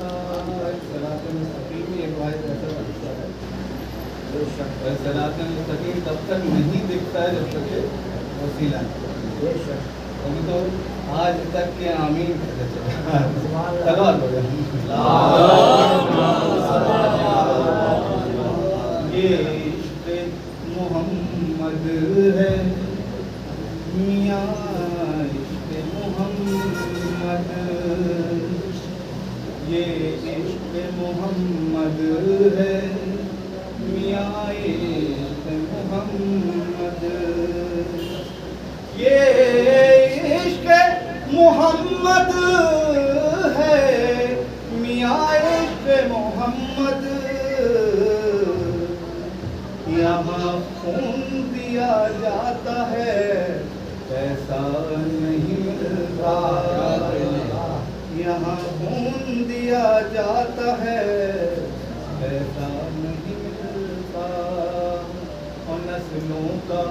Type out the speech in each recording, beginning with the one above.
صراط مستقیم ایک واحد ایسا طریقہ ہے صراط مستقیم تب تک نہیں دکھتا ہے جب تک کہ وسیلہ ہم تو آج تک کے آمین سلوات ہو جائے یہ عشق محمد ہے میاں عشق محمد یہ عشق محمد ہے میاں عشق محمد یہ عشق محمد ہے میاں عشق محمد یہاں خون دیا جاتا ہے ایسا نہیں ملتا یہاں خون دیا جاتا ہے ایسا نہیں ملتا اور نسلوں کا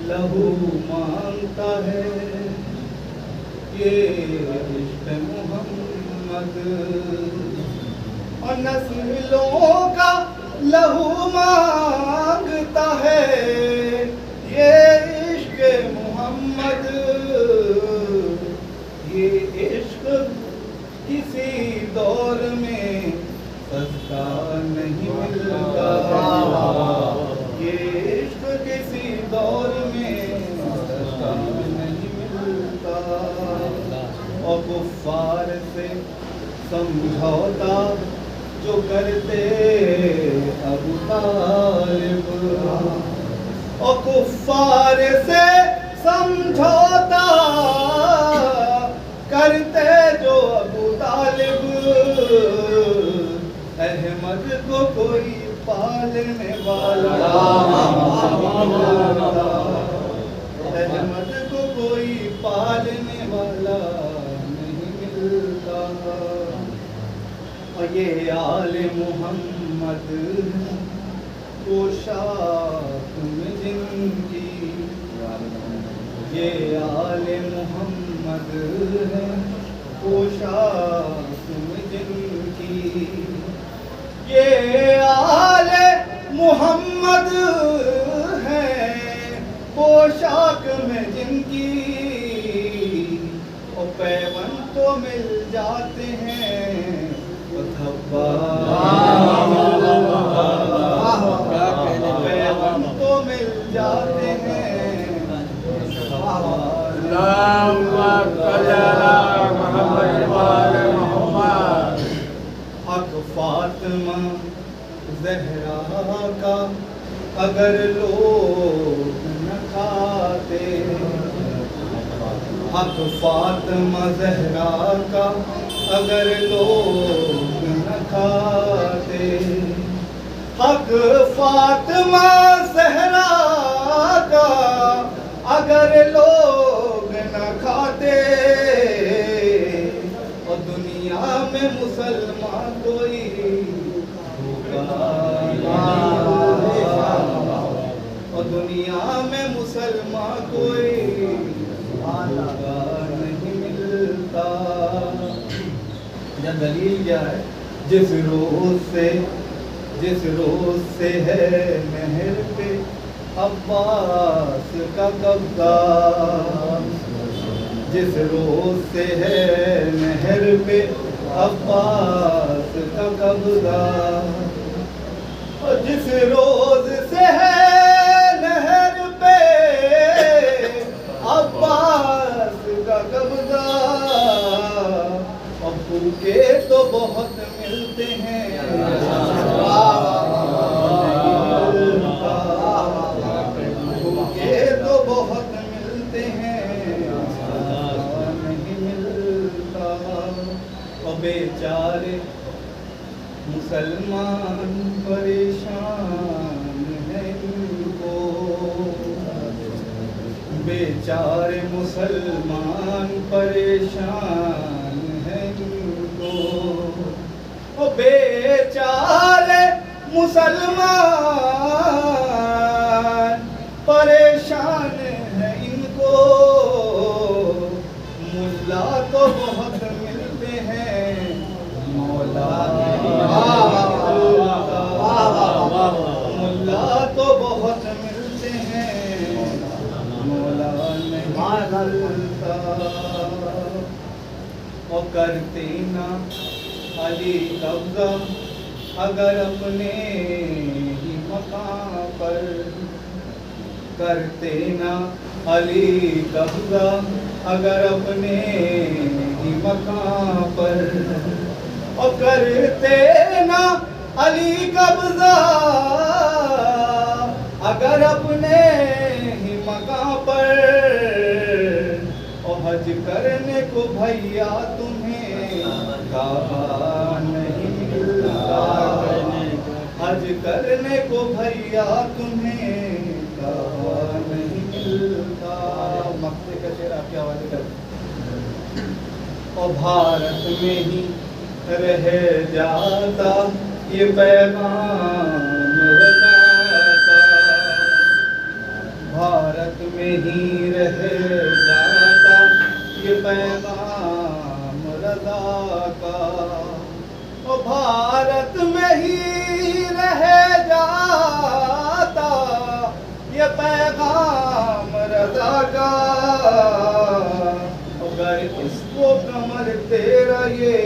لہو مانگتا ہے یہ عشق محمد اور نسلوں کا لہو مانگتا ہے یہ عشق محمد یہ عشق کسی دور میں سستا نہیں ملتا یہ عشق کسی دور میں سستا نہیں ملتا اور کفار سے سمجھوتا جو کرتے ابو طالب اور کفار سے سمجھوتا کرتے جو ابو طالب احمد کو کوئی پالنے والا احمد کو کوئی پالنے والا نہیں ملتا اور یہ آل محمد پوشاک میں جن کی یہ آل محمد ہے پوشاک میں جن کی یہ آل محمد ہے پوشاک میں جن کی اور پیوند تو مل جاتے ہیں پیغام تو مل جاتے ہیں حق فاطمہ زہرا کا اگر لوگ نہ کھاتے حق فاطمہ زہرا کا اگر لوگ نہ کھاتے حق فاطمہ زہرا کا اگر لوگ نہ کھاتے اور دنیا میں مسلمان کوئی اور دنیا میں مسلمان کوئی نہیں ملتا دلیل کیا ہے جس روز سے ہے مہر پہ عباس کا قبضہ جس روز سے ہے مہر پہ عباس کا قبضہ اور جس روز سے ہے مہر پہ عباس کا قبضہ اور بھوکے تو بہت ملتے ہیں بھوکے تو بہت ملتے ہیں نہیں ملتا اور بیچارے مسلمان پریشان ہیں ان کو بیچارے مسلمان پریشان ہیں ان کو او بیچارے مسلمان پریشان ہیں ان کو ملا تو بہت ملتے ہیں مولا کرتے نا علی قبضہ اگر اپنے ہی مقام پر، کرتے نا علی قبضہ اگر اپنے ہی مقام پر، اور کرتے نا علی قبضہ اگر اپنے ہی مقام پر، اور حج کرنے کو بھیا تمہیں کعبہ نہیں ملتا، حج کرنے کو بھیا تمہیں کعبہ نہیں ملتا۔ مکے کا شعر آپ کے حوالے کر، اور بھارت میں ہی رہ جاتا یہ پیغام رضا کا، بھارت میں ہی رہ جاتا یہ پیغام رضا کا، اور بھارت میں ہی رہ جاتا یہ پیغام رضا کا، اگر اس کو کمر تیرا یہ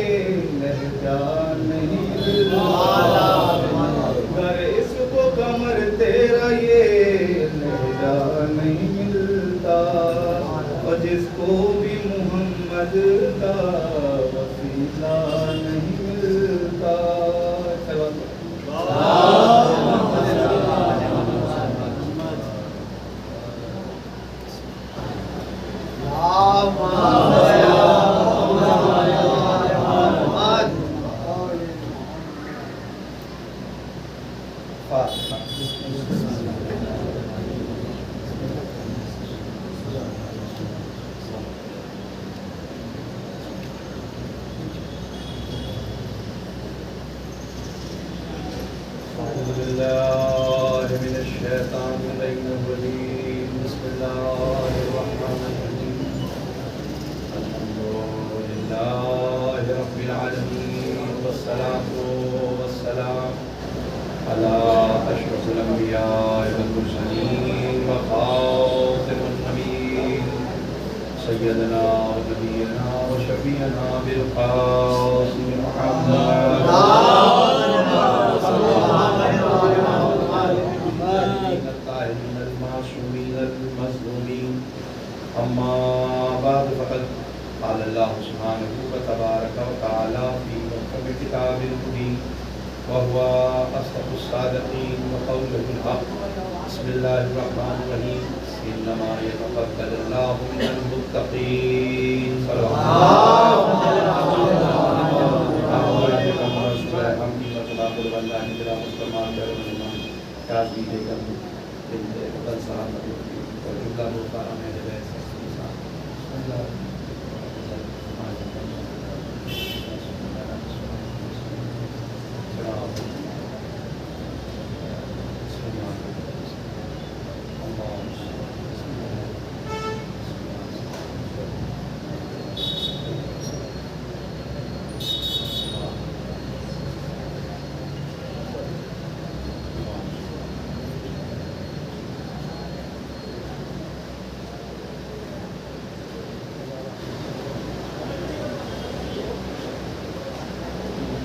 لہجہ نہیں ملتا، اگر اس کو کمر تیرا یہ لہجہ نہیں ملتا، اور جس کو بھی محمد کا وسیلہ نہیں ملتا۔ أعوذ بالله من الشيطان الرجيم، بسم الله الرحمن الرحيم، الحمد لله رب العالمين، والصلاة والسلام على أشرف الأنبياء والمرسلين وخاتم النبيين سيدنا ونبينا وشفيعنا بالقاسم محمد أما بعد، فقد قال الله سبحانه وتبارك وتعالى في محكم كتاب المبين وهو أصدق الصادقين وقوله الحق، بسم الله الرحمن الرحيم، إنما يتقبل الله من المتقين۔ صلى الله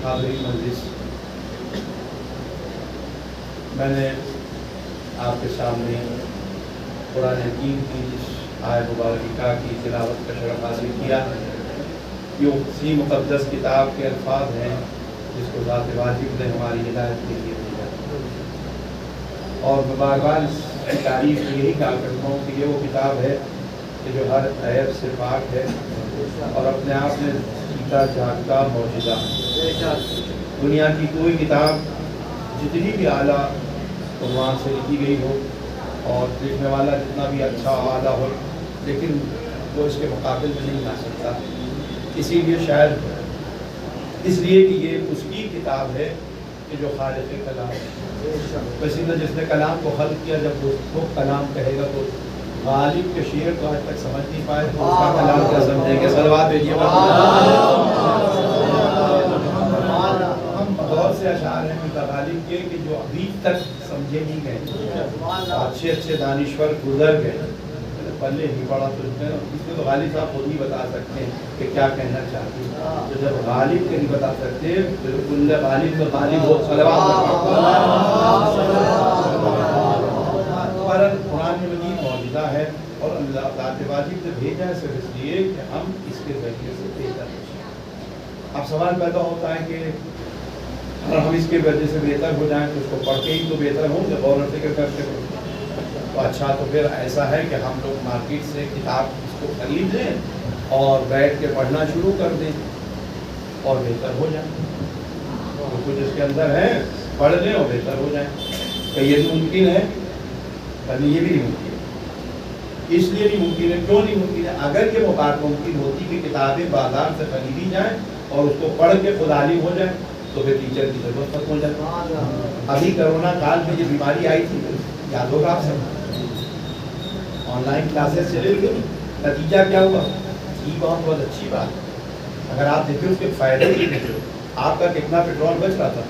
حاضرین مجلس، میں نے آپ کے سامنے قرآن حکیم کی اس آیت مبارکہ کی تلاوت کا شرف حاصل کیا۔ یہ اسی مقدس کتاب کے الفاظ ہیں جس کو ذات واجب نے ہماری ہدایت کے لیے دیا، اور میں بار بار اس کی تعریف یہی کہا کرتا ہوں کہ یہ وہ کتاب ہے کہ جو ہر عیب سے پاک ہے اور اپنے آپ میں جیتا جاگتا موجودہ ہے۔ دنیا کی کوئی کتاب جتنی بھی اعلیٰ عنوان سے لکھی گئی ہو اور لکھنے والا جتنا بھی اچھا اعلیٰ ہو، لیکن وہ اس کے مقابل میں نہیں آ سکتا۔ اسی لیے شاید اس لیے کہ یہ اس کی کتاب ہے کہ جو خالق کلام ہے، ویسے نہ جس نے کلام کو خلق کیا، جب وہ کلام کہے گا تو غالب کے شعر کو آج تک سمجھ نہیں پائے تو اس کا کلام کیا سمجھیں گے؟ صلوات بھیجیے گا۔ بہت سے اشعار ہیں متغالب کے کہ جو ابھی تک سمجھے نہیں گئے، اچھے اچھے دانشور گزر گئے، پلے نہیں پڑا تو اس میں تو غالب صاحب خود ہی بتا سکتے ہیں کہ کیا کہنا چاہتے ہیں. تو جب غالب کے نہیں بتا سکتے تو کل غالب تو غالب ہو. قرآن مجید معجزہ ہے اور اللہ ذات واجب سے بھیجا ہے صرف اس لیے کہ ہم اس کے ذریعے سے بہتر ہو جائیں. اب سوال پیدا ہوتا ہے کہ اگر ہم اس کے وجہ سے بہتر ہو جائیں تو اس کو پڑھ کے ہی تو بہتر ہوں گے, غور و فکر کرتے ہوئے. تو اچھا تو پھر ایسا ہے کہ ہم لوگ مارکیٹ سے کتاب اس کو خرید لیں اور بیٹھ کے پڑھنا شروع کر دیں اور بہتر ہو جائیں. جو کچھ اس کے اندر ہے پڑھ لیں اور بہتر ہو جائیں. کہ یہ ممکن ہے؟ یہ بھی نہیں ممکن. اس لیے نہیں ممکن ہے. کیوں نہیں ممکن ہے؟ اگر یہ بات ممکن ہوتی کہ کتابیں بازار سے خریدی جائیں اور اس کو پڑھ کے خود عالم ہو جائیں تو پھر ٹیچر کی ضرورت ختم ہو جاتی. ابھی کرونا کال میں یہ بیماری آئی تھی, یاد ہوگا آپ سب, آن لائن کلاسز چلے گئے. نتیجہ کیا ہوا؟ یہ بہت اچھی بات. اگر آپ دیکھیں اس کے فائدے ہی دیکھیں, آپ کا کتنا پیٹرول بچ رہا تھا,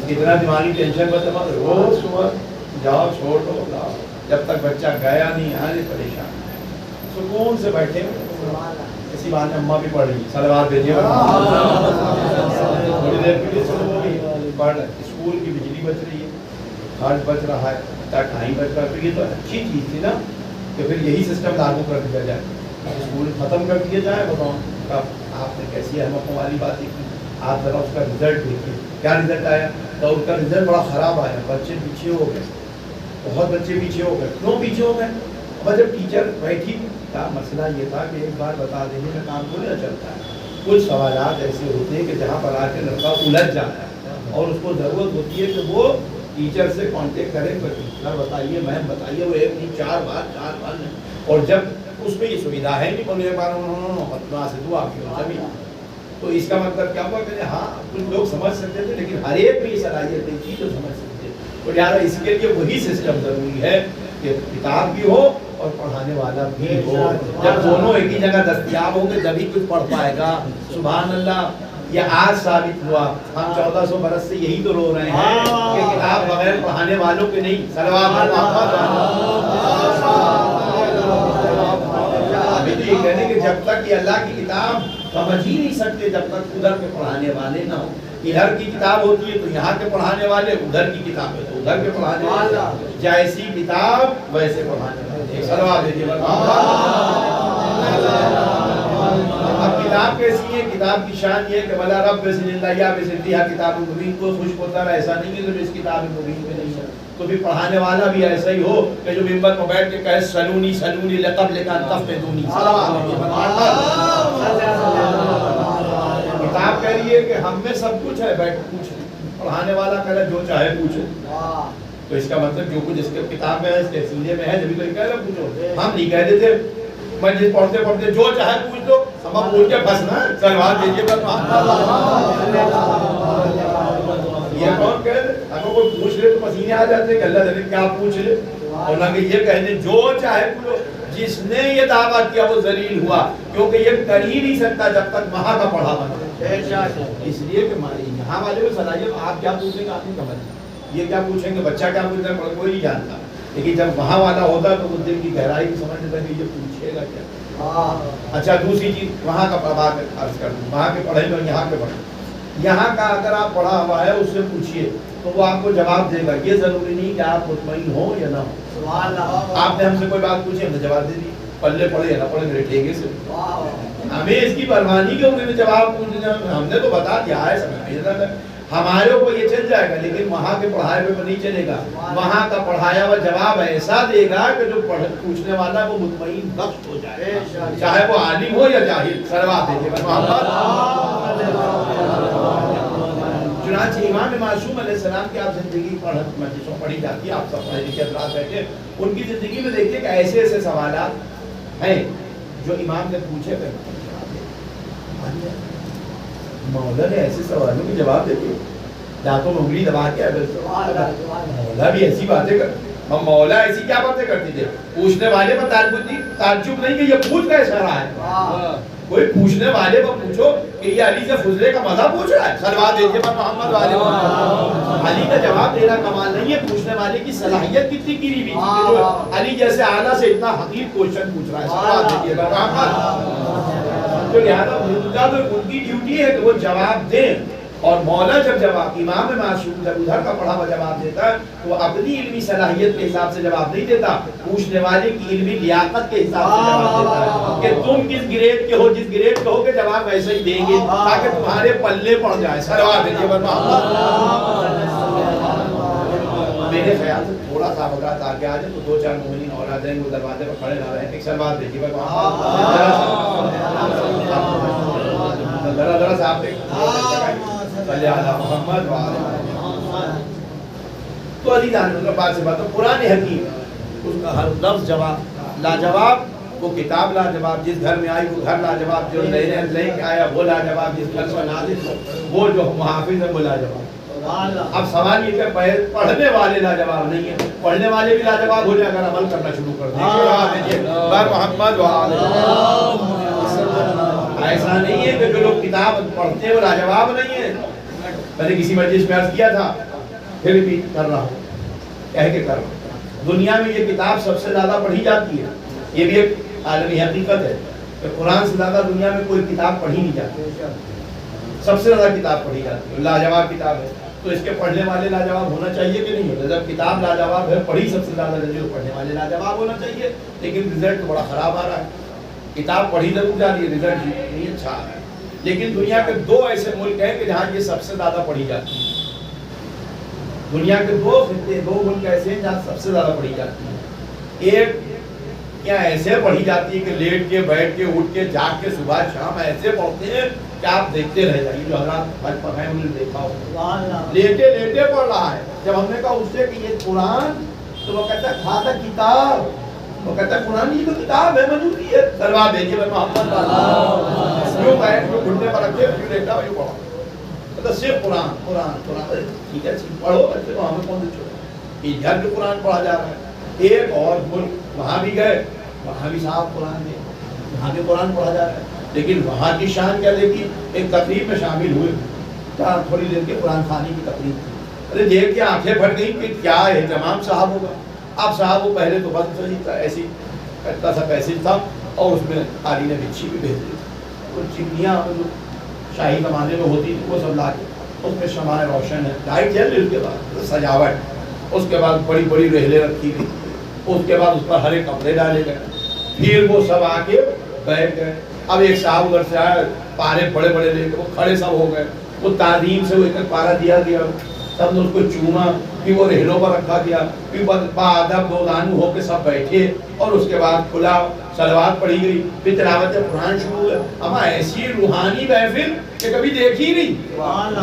کتنا دماغی ٹینشن بچ رہا. روز صبح جاؤ چھوڑ دو, جب تک بچہ گیا نہیں آنے پریشان, سکون سے بیٹھے. اسی بات میں اماں بھی پڑھ رہی, صلوات بھیجیے تھوڑی دیر کے لیے پڑھ. اسکول کی بجلی بچ رہی ہے, خرچ بچ رہا ہے, ٹائم بچ رہا ہے. تو یہ تو اچھی چیز تھی نا کہ پھر یہی سسٹم لاگو کر دیا جائے, اسکول ختم کر دیا جائے. بتاؤ آپ نے کیسی احمقوں والی بات دیکھی. آپ ذرا اس کا رزلٹ دیکھیے, کیا رزلٹ آیا. تو اس کا رزلٹ بڑا خراب آیا, بچے پیچھے ہو گئے, بہت بچے پیچھے ہو گئے. کیوں پیچھے ہو گئے؟ اور جب ٹیچر بیٹھی کا مسئلہ یہ تھا کہ ایک بار بتا دینے میں کام تھوڑی نہ چلتا ہے. کچھ سوالات ایسے ہوتے ہیں کہ جہاں پر آ کے لڑکا الجھ جاتا ہے اور اس کو ضرورت ہوتی ہے کہ وہ ٹیچر سے کانٹیکٹ کرے. سر بتائیے, میم بتائیے, وہ ایک نہیں چار بار نہیں. اور جب اس میں یہ سویدھا ہے نہیں, بولے ایک بار فتوا سے دعا کی. تو اس کا مطلب کیا ہوا کہ ہاں کچھ لوگ سمجھ سکتے تھے لیکن ہر ایک میں یہ صلاحیت نہیں تھی جو سمجھ سکتے. تو لہٰذا اس کے لیے وہی سسٹم ضروری ہے کہ کتاب بھی ہو اور پڑھانے والا بھی ہو. جب دونوں ایک ہی جگہ دستیاب ہوں گے جبھی کچھ پڑھ پائے گا. سبحان اللہ. یہ آج ثابت ہوا. ہم 1400 برس سے یہی تو رو رہے ہیں کہ کتاب بغیر پڑھانے والوں کے نہیں. صلوات ابھی تو یہ کہنے کہ جب تک یہ اللہ کی کتاب سمجھ ہی نہیں سکتے جب تک ادھر کے پڑھانے والے نہ ہوں. ادھر کی کتاب ہوتی ہے تو یہاں کے پڑھانے والے, ادھر کی کتاب ہے تو ادھر کے پڑھانے والے. جیسی کتاب ویسے پڑھانے والے. صلوات بھیجیے. اب کتاب کیسی ہے؟ کتاب کی شان یہ ہے کہ بلا رب اللہ بسنتہا کتاب مبین. کو خوش ہوتا ہے ایسا نہیں کہ اس کتاب مبین میں نہیں ہے. تو بھی پڑھانے والا بھی ایسا ہی ہو کہ جو منبر پر بیٹھ کے کہے سلونی سلونی لقبل کان تفقدونی. کتاب کہہ رہی ہے کہ ہم میں سب کچھ ہے, بیٹھ پوچھ. پڑھانے والا کہہ رہا جو چاہے پوچھو. تو اس کا مطلب جو کچھ اس کے کتاب میں ہے, اس کے سینے میں ہے, جبھی تو یہ کہہ رہا پوچھو. ہم نہیں کہہ دیتے مجلس پڑھتے پڑھتے جو چاہے پوچھ لو, ہم بول کے پھنسنا. صلوات بھیجیے. یہ کون کہہ دے؟ اگر کوئی پوچھ لے تو پسینے آ جاتے کہ اللہ تعالیٰ کیا پوچھ لے. اور نہ کہ یہ کہہ دے جو چاہے پوچھو. جس نے یہ دعویٰ کیا وہ ذلیل ہوا, کیونکہ یہ کر ہی نہیں سکتا جب تک وہاں کا پڑھا بنا. اس لیے کہ یہاں والے کو صلاحیت, آپ کیا پوچھیں گے آپ نہیں سمجھ. یہ کیا پوچھیں گے, بچہ کیا پوچھتا ہے کوئی نہیں جانتا. لیکن جب وہاں والا ہوتا تو وہ دل کی گہرائی کو سمجھ لیتا کہ یہ پوچھے گا کیا. اچھا دوسری چیز, وہاں کا بات عرض کر دوں. وہاں کے پڑھے تو یہاں کے پڑھے. یہاں کا اگر آپ پڑھا ہوا ہے اس سے پوچھیے تو وہ آپ کو جواب دے گا. یہ ضروری نہیں کہ آپ مطمئن ہو یا نہ ہو. آپ نے ہم سے کوئی بات پوچھی, ہم نے جواب دے دی. پلے پڑھے یا نہ پڑھے میرے ٹھیکے سے. ہمیں اس کی پرواہ نہیں کہ انہوں نے جواب پوچھنا, ہم نے تو بتا دیا ہے, سمجھ ہمارے کو یہ چل جائے گا. لیکن وہاں کے پڑھائے پہ نہیں چلے گا. وہاں کا پڑھایا ہوا جواب ایسا دے گا کہ جو پوچھنے والا وہ مطمئن بخش ہو جائے, چاہے وہ عالم ہو یا جاہل. صلوات بھیجیے. چنانچہ امام معصوم علیہ السلام کی آپ زندگی مجلسوں پڑھی جاتی ہے, آپ سب پڑھے لکھے حضرات بیٹھے, ان کی زندگی میں دیکھیے کہ ایسے ایسے سوالات ہیں جو امام نے پوچھے تھے. مولا نے ایسے سوالوں کے جواب دے دیے, دانتوں میں انگلی دبا کے. مولا بھی ایسی باتیں کرتے, مولا ایسی کیا باتیں کرتی تھے. پوچھنے والے پر تعجب نہیں کہ یہ پوچھ کیسا رہا ہے. کوئی پوچھنے والے پر پوچھو کہ یہ علی سے فضلے کا مزہ پوچھ رہا ہے؟ صلوات دیجیے پر محمد والے محمد۔ علی کا جواب دینا کمال نہیں ہے، پوچھنے والے کی صلاحیت کتنی گری ہوئی تھی کہ جو علی جیسے اعلیٰ سے اتنا حقیر کوشچن پوچھ رہا ہے۔ صلوات دیجیے پر محمد۔ تو لہذا ان کی ڈیوٹی ہے کہ وہ جواب دیں، اور مولا جب جواب، امام معصوم جب ادھر کا پڑھا ہوا جواب دیتا ہے تو اپنی علمی صلاحیت کے حساب سے جواب نہیں دیتا، پوچھنے والے کی علمی لیاقت کے حساب سے جواب دیتا ہے کہ تم کس گریڈ کے ہو، جس گریڈ کے ہو کے جواب ویسے ہی دیں گے تاکہ تمہارے پلے پڑ جائے۔ صلوات دیجیے پر محمد۔ میرے خیال سے تھوڑا سا وقت آگے آ جائے تو دو چار مومنین اور آ جائیں گے، وہ دروازے پر کھڑے نہ رہیں۔ ایک صلوات دیجیے پر محمد۔ ذرا سا آپ صلی اللہ محمد تو علی جان کا بات سے بات تو قرآن حکیم اس کا ہر لفظ جواب لاجواب، وہ کتاب لاجواب، جس گھر میں آئی وہ گھر لاجواب، جو لے کے آیا وہ لاجواب، جس گھر پر نازل ہو وہ جو محافظ ہے وہ لاجواب۔ اب سوال یہ کہ پڑھنے والے لاجواب نہیں ہیں، پڑھنے والے بھی لاجواب ہو جائے اگر عمل کرنا شروع کر دیں۔ محمد ایسا نہیں ہے کہ جو لوگ کتاب پڑھتے ہیں وہ لاجواب نہیں ہیں۔ میں نے کسی مجلس میں عرض کیا تھا، پھر بھی کر رہا ہوں، کہہ کے کر رہا ہوں، دنیا میں یہ کتاب سب سے زیادہ پڑھی جاتی ہے، یہ بھی ایک عالمی حقیقت ہے کہ قرآن سے زیادہ دنیا میں کوئی کتاب پڑھی نہیں جاتی، سب سے زیادہ کتاب پڑھی جاتی ہے، لاجواب کتاب ہے، تو اس کے پڑھنے والے لاجواب ہونا چاہیے کہ نہیں ہوتا؟ جب کتاب لاجواب ہے، پڑھی سب سے زیادہ جو پڑھنے والے لاجواب ہونا چاہیے، لیکن رزلٹ بڑا خراب آ رہا ہے۔ کتاب پڑھی ضرور جا رہی ہے، رزلٹ نہیں اچھا آ رہا ہے۔ لیکن دنیا کے دو ایسے ملک ہیں کہ جہاں یہ سب سے زیادہ پڑھی جاتی ہے، دنیا کے دو ملک ایسے ہیں جہاں سب سے زیادہ پڑھی جاتی ہے۔ ایک کیا ایسے پڑھی جاتی ہے کہ لیٹ کے بیٹھ کے اٹھ کے جاگ کے صبح شام ایسے پڑھتے ہیں کہ آپ دیکھتے رہ جائیے، جو حضرات حج پر ہیں انہوں نے دیکھا ہو، لیٹے لیٹے پڑھ رہا ہے۔ جب ہم نے کہا اس سے کہ یہ قرآن، تو وہ کہتا ہے کھاتا کتاب، وہ کہتا ہے قرآن یہ تو کتاب ہے، موجودی ہے۔ صلوات دیجیے میں محمد کیوں بیٹھ کے گھٹنے پر رکھے کیوں دیکھتا ہو، یوں پڑھا، کہتا صرف قرآن قرآن قرآن۔ ٹھیک ہے پڑھو، بچے تو ہمیں کون سے چھوڑے، یہ گھر بھی قرآن پڑھا جا رہا ہے۔ ایک اور ملک وہاں بھی گئے، وہاں بھی صاحب قرآن ہے، وہاں بھی قرآن پڑھا جا رہا ہے، لیکن وہاں کی شان کیا دیکھی، ایک تقریب میں شامل ہوئے، تھوڑی دیر کے قرآن خوانی کی تقریب، ارے دیکھ کے آنکھیں پھٹ گئی کہ کیا اہتمام صاحب ہوگا۔ اب صاحب وہ پہلے تو بس صحیح تھا، ایسی اتنا سا پیسے تھا، اور اس میں قالین بچھی بھی بھیج دی، وہ چمنیاں جو شاہی زمانے میں ہوتی تھی وہ سب لا کے اس میں شمع روشن ہے، لائٹ جل رہی، اس کے بعد سجاوٹ، اس کے بعد بڑی بڑی رحلیں رکھی گئی، اس کے بعد اس پر ہرے کپڑے ڈالے گئے، پھر وہ سب آ کے بیٹھ گئے۔ اب ایک صاحب ادھر سے آئے، پارے بڑے بڑے لے کے وہ کھڑے سب ہو گئے، وہ تعظیم سے وہ ایک پارا دیا گیا، سب نے اس کو چوما، پھر وہ رہلوں پر رکھا گیا، پھر بادب دو دانو ہو کے سب بیٹھے، اور اس کے بعد کھلا صلوات پڑھی گئی، پھر تلاوت قرآن شروع ہوئے۔ اما ایسی روحانی محفل کہ کبھی دیکھی نہیں،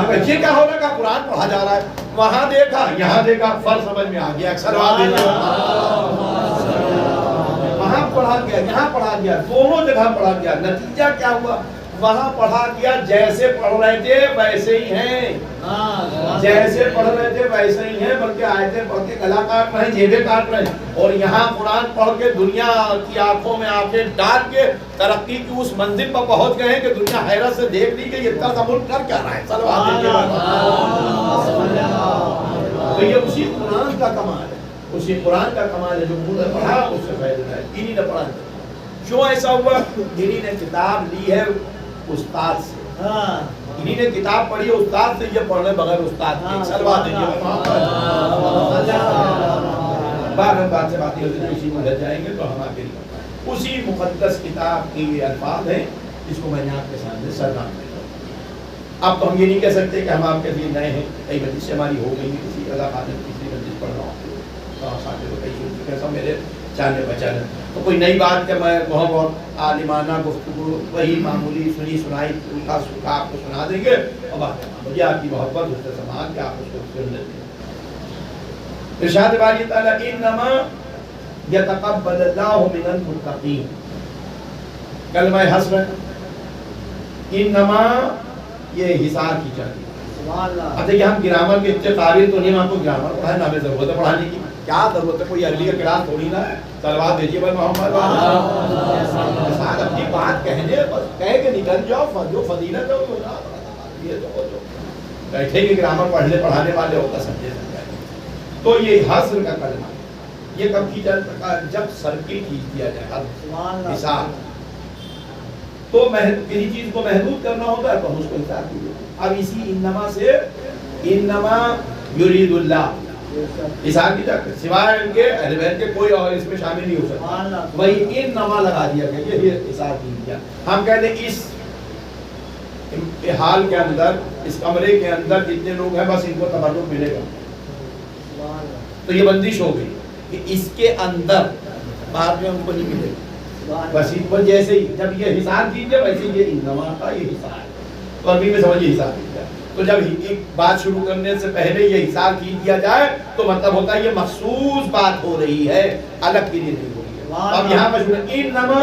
بچے کیا ہو رہا ہے، قرآن پڑھا جا رہا ہے، وہاں دیکھا یہاں دیکھا، فرق سمجھ میں آ گیا، صلوات وہاں پڑھا گیا یہاں پڑھا گیا، دونوں جگہ پڑھا گیا، نتیجہ کیا ہوا، وہاں پڑھا گیا جیسے پڑھ رہے تھے ویسے ہی ہیں، جیسے پڑھ رہے تھے ویسے ہی ہیں، بلکہ آیتیں پڑھ کے گلا کاٹ رہے ہیں، جیبیں کاٹ رہے ہیں، اور یہاں قرآن پڑھ کے دنیا کی آنکھوں میں آنکھیں ڈال کے ترقی کی اس منزل پر پہنچ گئے ہیں کہ دنیا حیرت سے دیکھ لی کہ یہ اتنا سا ملک کر کیا رہا ہے۔ تو یہ اسی قرآن کا کمال ہے، اسی قرآن کا کمال ہے جو منہ نے پڑھا اس سے فائدہ ہے، انہی نے پڑھا۔ کیوں ایسا ہوا؟ انہی نے کتاب لی ہے استاد سے، انہی نے کتاب پڑھی ہے استاد سے، یہ پڑھنے بغیر استاد کے صلوات دیجیے بار بار سے باتیں ہوتی ہیں، اسی میں لگ جائیں گے تو ہم آگے اسی مقدس کتاب کی یہ الفاظ ہیں جس کو میں نے آپ کے سامنے سرگرم کیا۔ اب تو ہم یہ نہیں کہہ سکتے کہ ہم آپ کے لیے نئے ہیں، کئی مجلس سے ہماری ہو گئی ہے، کسی اللہ خاطر کسی مجلس پڑھ رہا ہوں تو کئی سن چکے ہیں، میرے جاننے پہچانے، تو کوئی نئی بات کہ میں بہت عالمانہ گفتگو وہی معمولی سنی سنائی الٹا سوکھا آپ کو سنا دیں گے، اور بات مجھے آپ کی محبت اس سے سمان کہ آپ اس کو سن لیتے ہیں۔ ارشاد باری تعالیٰ انما یتقبل اللہ من المتقین، کلمہ حسر انما یہ حصار کی جاتی ہے۔ اب دیکھیں ہم گرامر کے اتنے قابل تو نہیں، ہم آپ کو گرامر پڑھائیں، ہمیں ضرورت ہے پڑھانے کی، کیا ضرورت ہے؟ کوئی عربی کا کلاس تھوڑی نا ہے، صلوات بھیجیے بھائی محمد انسان اپنی بات کہنے بس کہہ کے نکل جاؤ، جو فضیلت ہے وہ یہ تو بیٹھے کے گرامر پڑھانے والے ہوتا سمجھے سمجھائے. تو یہ حصر کا کلمہ یہ کب کی جاتا؟ جب سرکل کھینچ دیا جائے حساب. تو کسی چیز کو محدود کرنا ہوتا ہے تو ہم اس کو حساب کیجیے. اب اسی انما سے انما یرید اللہ حساب کی جاتا ہے، سوائے ان کے اہل بیت کے کوئی اور اس میں شامل نہیں ہو سکتا. وہی انما لگا دیا گیا، یہ حساب کیا. ہم کہتے ہیں اس حال کے اندر، اس کمرے کے اندر جتنے لوگ ہیں بس ان کو تبرک ملے گا. تو یہ بندش ہو گئی کہ اس کے اندر باہر میں ان کو نہیں ملے گا. بس جیسے ہی جب یہ حساب کیجیے ویسے یہ انما کا یہ حساب، تو عربی میں سمجھیے حساب کیا. تو جب ایک بات شروع کرنے سے پہلے یہ حساب کیج دیا جائے تو مطلب ہوتا ہے یہ مخصوص بات ہو رہی ہے، الگ کے لیے نہیں ہو رہی ہے. اب یہاں پر انما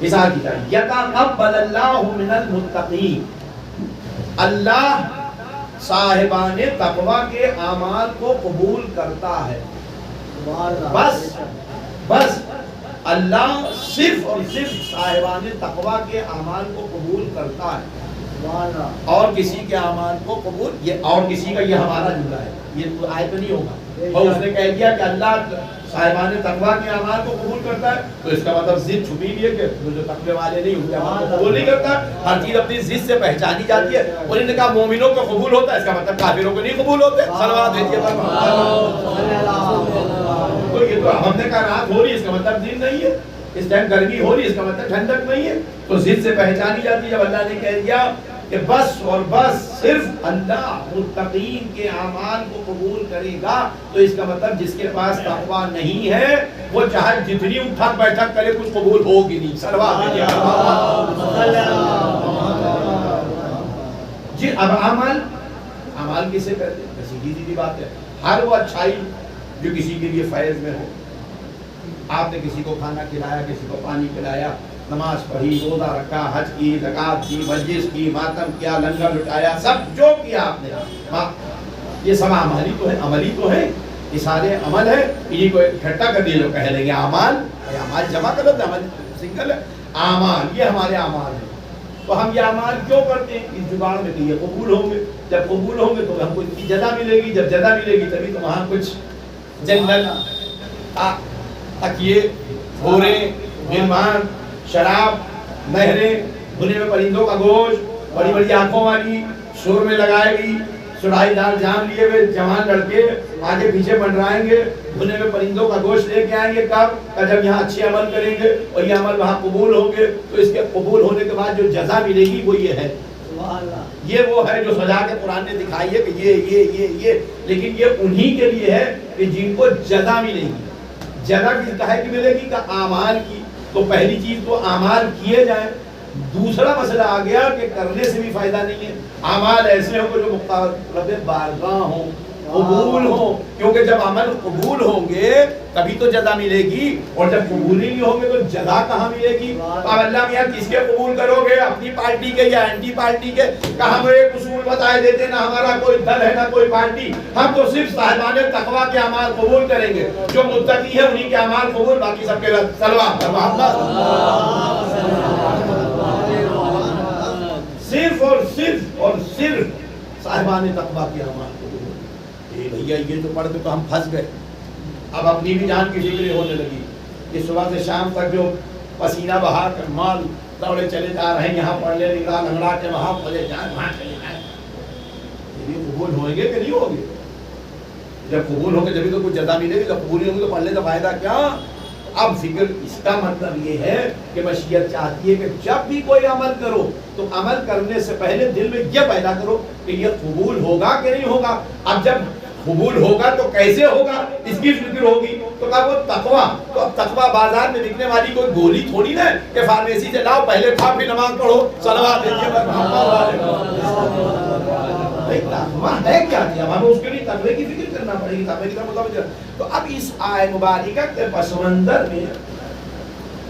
حساب کی جائے. یتقبل اللہ من المتقین، اللہ صاحبان تقوی کے اعمال کو قبول کرتا ہے. بس اللہ صرف اور صرف صاحبان تقوی کے اعمال کو قبول کرتا ہے، اور کسی کے اعمال کو قبول، یہ اور کسی کا یہ ہمارا جملہ ہے، یہ تو آیت نہیں ہوگا. اور اس نے کہہ دیا کہ اللہ صاحبان تقوی کے اعمال کو قبول کرتا ہے، تو اس کا مطلب ضد چھپی بھی ہے کہ جو تقوی والے نہیں ہوتے اعمال کو قبول نہیں کرتا. ہر چیز اپنی ضد سے پہچانی جاتی ہے. انہوں نے کہا مومنوں کو قبول ہوتا ہے، اس کا مطلب کافروں کو نہیں قبول ہوتے. صلوات بھیجیے پر محمد. تو یہ تو ہم نے کہا رات ہو رہی ہے، اس کا مطلب دن نہیں ہے. اس ٹائم گرمی ہو رہی ہے، اس کا مطلب ٹھنڈک نہیں ہے. تو ضد سے پہچانی جاتی ہے. جب اللہ نے کہہ دیا کہ بس اور بس صرف اللہ متقین کے اعمال کو قبول کرے گا، تو اس کا مطلب جس کے پاس تقوی نہیں ہے وہ چاہے جتنی اٹھک بیٹھک کرے کچھ قبول ہوگی نہیں. صلوات بھیجیے. جی اب اعمال کسے کہتے ہیں؟ سیدھی سیدھی بات ہے، ہر وہ اچھائی جو کسی کے لیے فیض میں ہو. آپ نے کسی کو کھانا کھلایا، کسی کو پانی پلایا، نماز پڑھی، روزہ رکھا، حج کی، زکات کی، مجلس کی، ماتم کیا، لنگر لٹایا، سب جو کیا آپ نے، یہ سب عملی تو ہے، عملی تو ہے. یہ سارے عمل ہے. انہیں کو اکٹھا کر دیے جو کہہ لیں گے اعمال. اعمال جمع کرو، عمل سنگل ہے. اعمال یہ ہمارے اعمال ہیں. تو ہم یہ اعمال کیوں کرتے ہیں؟ اس جگاڑ میں کہ یہ قبول ہوں گے. جب قبول ہوں گے تو ہم کو اس کی جزا ملے گی. جب جزا ملے گی تبھی تو وہاں کچھ جنگل، تکیے، گھوڑے، مہمان، شراب، نہریں، بھنے میں پرندوں کا گوشت، بڑی بڑی آنکھوں والی، شور میں لگائے گی، سرائی دار جام لیے ہوئے جوان لڑکے آگے پیچھے منڈرائیں گے، بھنے میں پرندوں کا گوشت لے کے آئیں گے. کب؟ جب یہاں اچھے عمل کریں گے اور یہ عمل وہاں قبول ہوں گے. تو اس کے قبول ہونے کے بعد جو جزا ملے گی وہ یہ ہے. یہ وہ ہے جو سجا کے قرآن نے دکھائی ہے کہ یہ لیکن یہ انہی کے لیے ہے کہ جن کو جزا ملے گی. جزا کس کہے کی ملے گی؟ کہ اعمال کی. تو پہلی چیز تو اعمال کیے جائیں. دوسرا مسئلہ آ گیا کہ کرنے سے بھی فائدہ نہیں ہے. اعمال ایسے ہوں کہ جو مقرب بارگاہ ہوں، قبول ہوں. کیونکہ جب عمل قبول ہوں گے تبھی تو جزا ملے گی، اور جب قبول ہی نہیں ہوں گے تو جزا کہاں ملے گی؟ اب اللہ میاں کس کے قبول کرو گے؟ اپنی پارٹی کے یا اینٹی پارٹی کے؟ کہ ہم ایک اصول بتائے دیتے، نہ ہمارا کوئی دل ہے نہ کوئی پارٹی. ہم تو صرف صاحبان تقوی کے اعمال قبول کریں گے. جو متقی ہے انہی کے اعمال قبول، باقی سب کے رد. صلوات صرف اور صرف صاحبان تقوی کے اعمال قبول. بھیا یہ تو پڑھ کے تو ہم پھنس گئے. اب اپنی بھی جان کی فکر ہونے لگی کہ صبح سے شام تک جو پسینہ بہا کر مال دوڑے چلے جا رہے ہیں، یہاں پڑھ لے نگران لنگڑا کے وہاں چلے جائیں، وہاں چلے جائیں. یہ قبول ہوئیں گے کہ نہیں ہوگے؟ جب قبول ہوں گے جبھی تو کچھ جزا ملے گی. جب قبول ہوں گے تو پڑھنے کا فائدہ کیا؟ اب فکر اس کا مطلب یہ ہے کہ مشیت چاہتی ہے کہ جب بھی کوئی عمل کرو تو عمل کرنے سے پہلے دل میں یہ پیدا کرو کہ یہ قبول ہوگا کہ نہیں ہوگا. اب جب قبول ہوگا تو کیسے ہوگا اس کی فکر ہوگی. تو کہا وہ تقوی. تو اب تقوی بازار میں بکنے والی کوئی گولی تھوڑی نہ ہے کہ فارمیسی سے لاؤ، پہلے کھا پھر نماز پڑھو. صلوات بھیجیے پر محمد. تقوی ہے کیا؟ اب ہمیں اس کے لیے تقوی کی فکر کرنا پڑے گی. تقوی کی مطلب. تو اب اس آیت مبارکہ کے پس منظر میں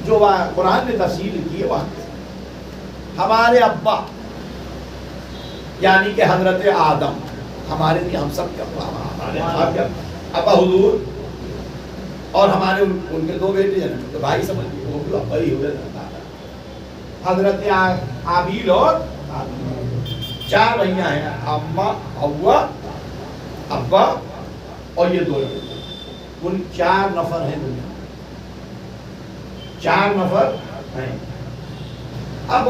جو قرآن نے تفصیل کی ہے، ہمارے ابا یعنی کہ حضرت آدم، ہمارے لیے ہم سب کے ابا حضور اور ہمارے ان کے 2 بیٹے ہیں تو بھائی سمجھ لیے وہ بھی بھائی ہوئے حضرت حابیل اور 4 بھائیاں ہیں، اما حوا ابا اور یہ 2 بیٹے، کل 4 نفر ہیں دنیا، 4 نفر ہیں۔ اب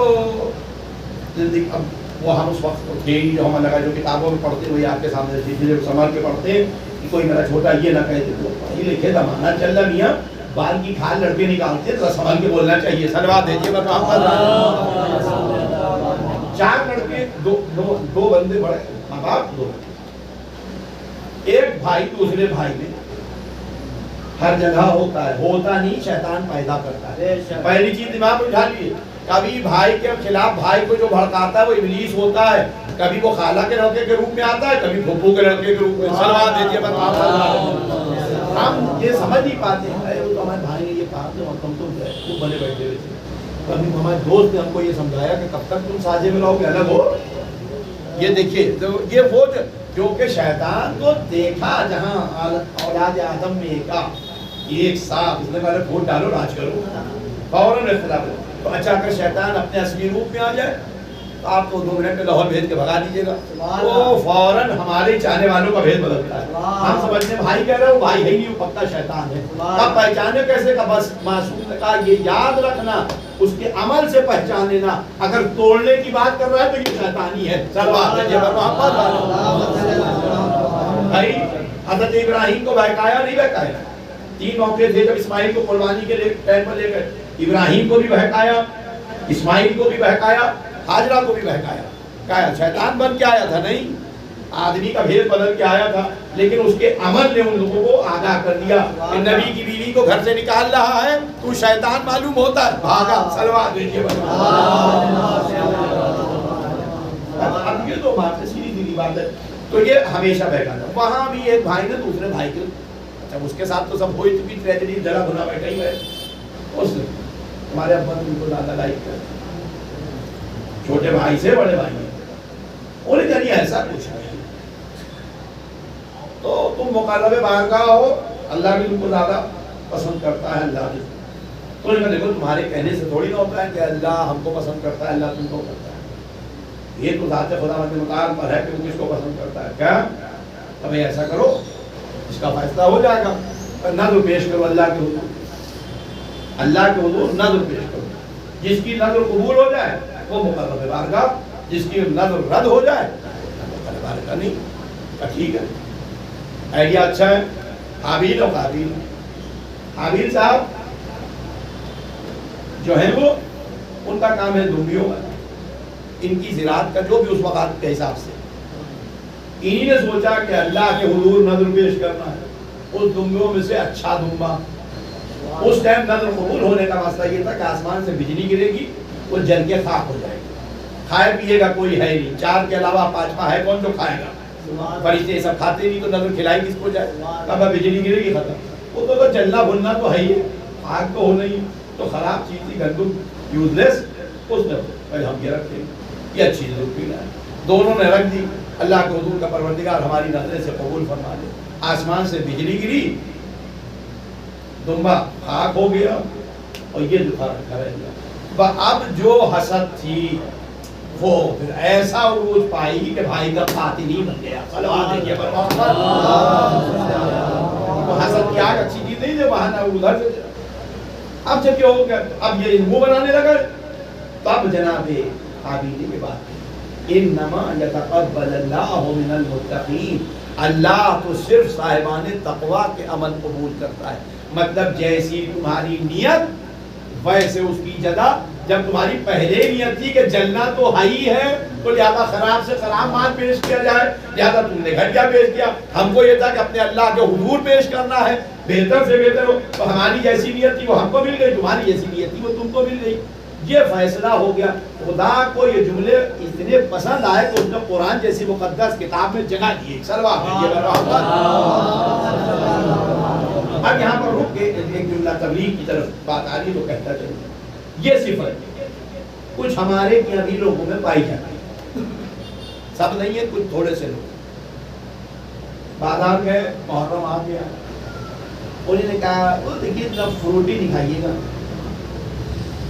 وہ ہم اس وقت تھے ہی جو ہمیں لگا جو کتابوں میں پڑھتے وہی آپ کے سامنے سلسلے سنبھال کے پڑھتے کہ کوئی میرا چھوٹا یہ نہ کہے تو پڑھی لکھے زمانہ چل رہا میاں بال کی کھال لڑکے نکالتے تو سنبھال کے بولنا چاہیے، صلوات دیجیے محمد۔ 4 لڑکے، 2 بندے بڑے ماں باپ، 2 ایک بھائی دوسرے بھائی میں ہر جگہ ہوتا ہے، ہوتا نہیں شیطان پیدا کرتا ہے۔ پہلی چیز دماغ میں اٹھا لیے، کبھی بھائی کے خلاف بھائی کو جو بھڑکاتا ہے وہ ابلیس ہوتا ہے، کبھی وہ خالہ کے لڑکے کے روپ میں آتا ہے، کبھی پھوپھو کے لڑکے کے روپ میں۔ صلوات دیجیے ہم یہ سمجھ نہیں پاتے ہیں، وہ تو ہمارے بھائی نے یہ کہا کہ ہم تو بنے بیٹھے ہوئے تھے، کبھی ہمارے دوست نے ہم کو یہ سمجھایا کہ کب تک تم ساجے میں رہو گے، الگ ہو۔ یہ دیکھیے یہ وہ جو کہ شیطان کو دیکھا جہاں اولاد آدم میں ایک ساتھ اس نے پہلے ووٹ ڈالو راج کرو، فوراً اختلاف ہو تو اچھا اگر شیطان اپنے اصلی روپ میں آ جائے تو آپ کو 2 منٹ میں لاہور بھیج کے بھگا دیجیے گا، وہ فوراً ہمارے چاہنے والوں کا بھید بدلتا ہے۔ ہم سمجھتے ہیں بھائی کہہ رہے ہو، بھائی ہے نہیں، وہ پکا شیطان ہے۔ اب پہچانے کیسے کا؟ بس معصوم نے کہا یہ یاد رکھنا، اس کے عمل سے پہچان لینا، اگر توڑنے کی بات کر رہا ہے تو یہ شیطانی ہے۔ صلوات دیجیے محمد۔ بھائی حضرت ابراہیم کو بہکایا نہیں بہکایا؟ 3 موقع تھے جب اسماعیل کو قربانی کے ٹائم پر لے گئے، ابراہیم کو بھی بہکایا، اسماعیل کو بھی بہکایا، حاجرہ کو بھی بہکایا۔ کہا شیطان بن کے آیا تھا؟ نہیں، آدمی کا بھید بدل کے آیا تھا، لیکن اس کے عمل نے ان لوگوں کو آگاہ کر دیا کہ نبی کی بیوی کو گھر سے نکال رہا ہے تو شیطان معلوم ہوتا ہے، بھاگا۔ صلوات دیجیے۔ اب یہ تو بات سیدھی سیدھی بات ہے، تو یہ ہمیشہ بہکانا۔ وہاں بھی ایک بھائی نے دوسرے بھائی کے، اچھا اس کے ساتھ تو سب ہوئی چکی ٹریجڈی، جلا بھنا بیٹھا ہی ہے، اس نے ہمارے ابا نے ان کو زیادہ لائک کیا، چھوٹے بھائی سے بڑے بھائی ہیں، انہیں کہا نہیں ایسا کچھ نہیں، تو تم مقرب بارگاہ ہو، اللہ بھی تم کو زیادہ پسند کرتا ہے، اللہ بھی۔ تو انہوں نے کہا دیکھو تمہارے کہنے سے تھوڑی نہ ہوتا ہے کہ اللہ ہم کو پسند کرتا ہے، اللہ تم کو کرتا ہے، یہ تو ذات خدا کے مقام پر ہے کہ وہ کس کو پسند کرتا ہے۔ کیا اب ایسا کرو اس کا فیصلہ ہو جائے گا، نظر پیش کرو اللہ کے حضور، اللہ کے حضور نظر پیش کرو، جس کی نظر قبول ہو جائے وہ مقرب بارگاہ، جس کی نظر رد ہو جائے مقرب بارگاہ نہیں۔ ٹھیک ہے، آئیڈیا اچھا ہے۔ حابیل اور قابیل، حابیل صاحب جو ہیں وہ ان کا کام ہے دنبیوں کا، ان کی زراعت کا جو بھی اس وقت کے حساب سے، انہی نے سوچا کہ اللہ کے حضور نظر پیش کرنا ہے، اس دنبیوں میں سے اچھا دنبا، اس ٹائم نظر قبول ہونے کا مسئلہ یہ تھا کہ آسمان سے بجلی گرے گی، وہ جل کے خاک ہو جائے گی، کھائے پیے گا کوئی ہے نہیں، 4 کے علاوہ 5واں ہے کون جو کھائے گا؟ فرشتے سب کھاتے نہیں، تو نظر کھلائی کس کو جائے؟ اب بجلی گرے گی ختم، وہ تو جلنا بھولنا تو ہے ہی، خاک تو ہو نہیں، تو خراب چیز تھی، گندم یوزلیس، اس نے پہلے ہم یہ رکھیں یہ اچھی ضرور پینا ہے، دونوں نے رکھ دی۔ اللہ کے حضور کا پروردگار ہماری نظریں سے قبول فرما دے، آسمان سے بجلی گری، دنبا خاک ہو گیا اور یہ دکھا رکھا رہ گیا۔ اب جو حسد تھی وہ پھر ایسا عروج پائی کہ بھائی کا قاتل ہی بن گیا۔ صلوات دیجیے پر محمد۔ تو حسد کی آگ اچھی چیز نہیں جو بہانا ادھر سے، اب جب کیا ہو گیا، اب یہ منہ بنانے لگا، تب جناب حابیل کے بات انما یتقبل اللہ من المتقین، اللہ تو صرف صاحبان تقوی کے عمل قبول کرتا ہے، مطلب جیسی تمہاری نیت ویسے اس کی جزا۔ جب تمہاری پہلے نیت تھی کہ جلنا تو ہی ہے تو لہذا خراب سے خراب مال پیش کیا جائے، لہذا تم نے گھٹیا پیش کیا، ہم کو یہ تھا کہ اپنے اللہ کے حضور پیش کرنا ہے بہتر سے بہتر ہو، تو ہماری جیسی نیت تھی وہ ہم کو مل گئی، تمہاری جیسی نیت تھی وہ تم کو مل گئی، یہ فیصلہ ہو گیا۔ خدا کو یہ جملے اتنے پسند آئے کہ اس نے قرآن جیسی مقدس کتاب میں جگہ دی۔ صلوات دیجیے محمد۔ اب یہاں پر رک کے ایک جملہ تبلیغ کی طرف بات آ رہی تو کہتا چلوں، یہ صفت کچھ ہمارے کے ابھی لوگوں میں پائی جاتی ہے، سب نہیں ہے، کچھ تھوڑے سے لوگ۔ بازار گئے، محرم آ گیا، انہوں نے کہا وہ دیکھیے اتنا فروٹی دکھائیے گا،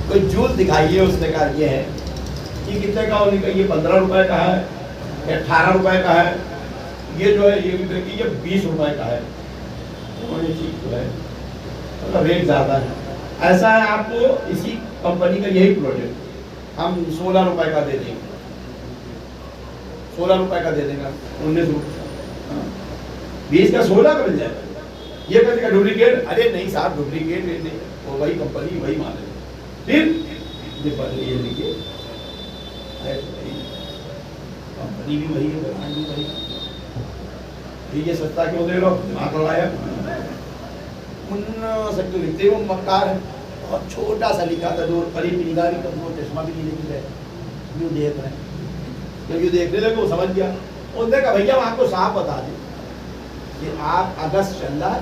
کوئی جوس دکھائیے. اس نے کہا یہ ہے. یہ کتنے کا؟ انہوں نے کہا یہ 15 روپے کا ہے، یہ 18 روپے کا ہے، یہ جو ہے یہ 20 روپے کا ہے. انہوں نے ٹھیک تو ہے، ریٹ زیادہ ہے. ایسا ہے آپ کو اسی کمپنی کا یہی پروڈکٹ ہم 16 روپے کا دے دیں گے، 16 روپے کا دے دیں گا. 19 روپے 20 کا 16 کا مل جائے گا. یہ کہتے ہیں ڈپلیکیٹ. ارے نہیں صاحب ڈپلیکیٹ نہیں، وہ وہی کمپنی وہی مال ہے. پھر یہ دیکھیے کمپنی بھی وہی ہے، برانڈ بھی وہی ہے. یہ سستا کیوں دے رہا؟ دماغ لڑایا. سکتے لکھتے وہ مکار ہے. بہت چھوٹا سا لکھا تھا، جو قریب کی نگاہ بھی کم، چشمہ بھی نہیں لکھ رہے، یوں دیکھ رہے ہیں. جب یوں دیکھنے لگے وہ سمجھ گیا. انہوں نے کہا بھیا وہاں کو صاف بتا دیں کہ آپ اگست چل رہا ہے،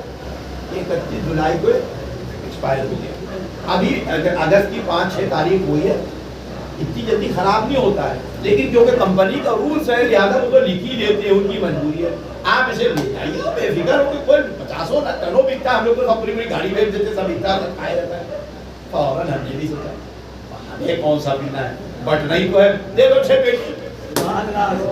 31 جولائی کو ایکسپائر ہو گیا. ابھی اگست کی 5-6 تاریخ ہوئی ہے، اتنی جلدی خراب نہیں ہوتا ہے. لیکن کیونکہ کمپنی کا رولس ہے لہٰذا وہ تو لکھ ہی دیتے ہیں، ان کی مجبوری ہے. آپ اسے لے جائیے تو بے فکر ہو کہ کوئی 50 نہ ٹنوں بکتا ہے. ہم لوگ تو سب پوری گاڑی بھیج دیتے، سب بکتا ہے، کھائے رہتا ہے. فوراً ہم نے بھی سوچا یہ کون سا پینا ہے، بٹ نہیں تو ہے. دے دو 6 پیٹی،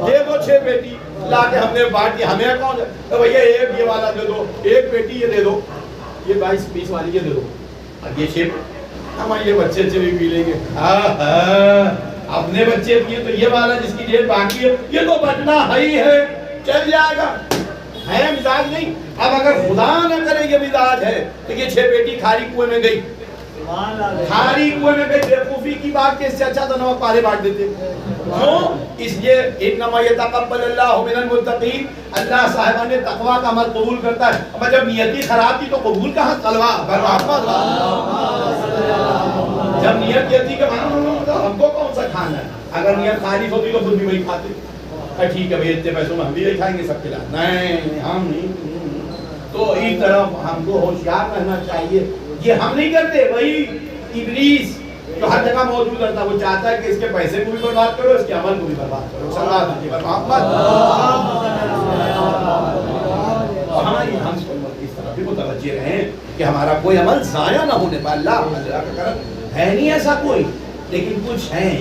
دے دو 6 پیٹی لا کے ہم نے بانٹ دی. ہمیں کون ہے تو بھیا ایک یہ والا دے دو، 1 پیٹی یہ دے دو، یہ 22-20 والی یہ دے دو. اب یہ 6 ہمارے بچے سے بھی پی لیں گے. اپنے بچے پیے تو یہ والا جس کی ڈیٹ باقی ہے یہ تو بچنا ہی ہے، چل جائے گا. ہے مزاج نہیں. اب اگر خدا نہ کرے یہ مزاج ہے تو یہ 6 پیٹی کھاری کنویں میں گئی، کھاری کنویں میں گئی. بیوقوفی کی بات کہ اس سے اچھا تو نمک پارے بانٹ دیتے. کیوں؟ اس لیے انما یتقبل اللہ من المتقین، اللہ صاحبان تقوی کا عمل قبول کرتا ہے. اب جب نیتی خراب تھی تو قبول کہاں؟ قلوہ جب نیت یہ تھی کہ ہم کو کون سا کھانا ہے، اگر نیت خالص ہوتی تو خود بھی وہی کھاتے. ٹھیک ہے بھائی اتنے پیسوں میں ہم بھی وہی کھائیں گے سب کے لاکھ. نہیں ہم نہیں. تو اس طرح ہم کو ہوشیار رہنا چاہیے. یہ ہم نہیں کرتے، وہی ابلیس جو ہر جگہ موجود رہتا ہے وہ چاہتا ہے کہ اس کے پیسے کو بھی برباد کرو، اس کے عمل کو بھی برباد کرو. ہم اس طرح بھی متوجہ رہیں کہ ہمارا کوئی عمل ضائع نہ ہونے پائے. اللہ کا کرم ہے نہیں ایسا کوئی، لیکن کچھ ہیں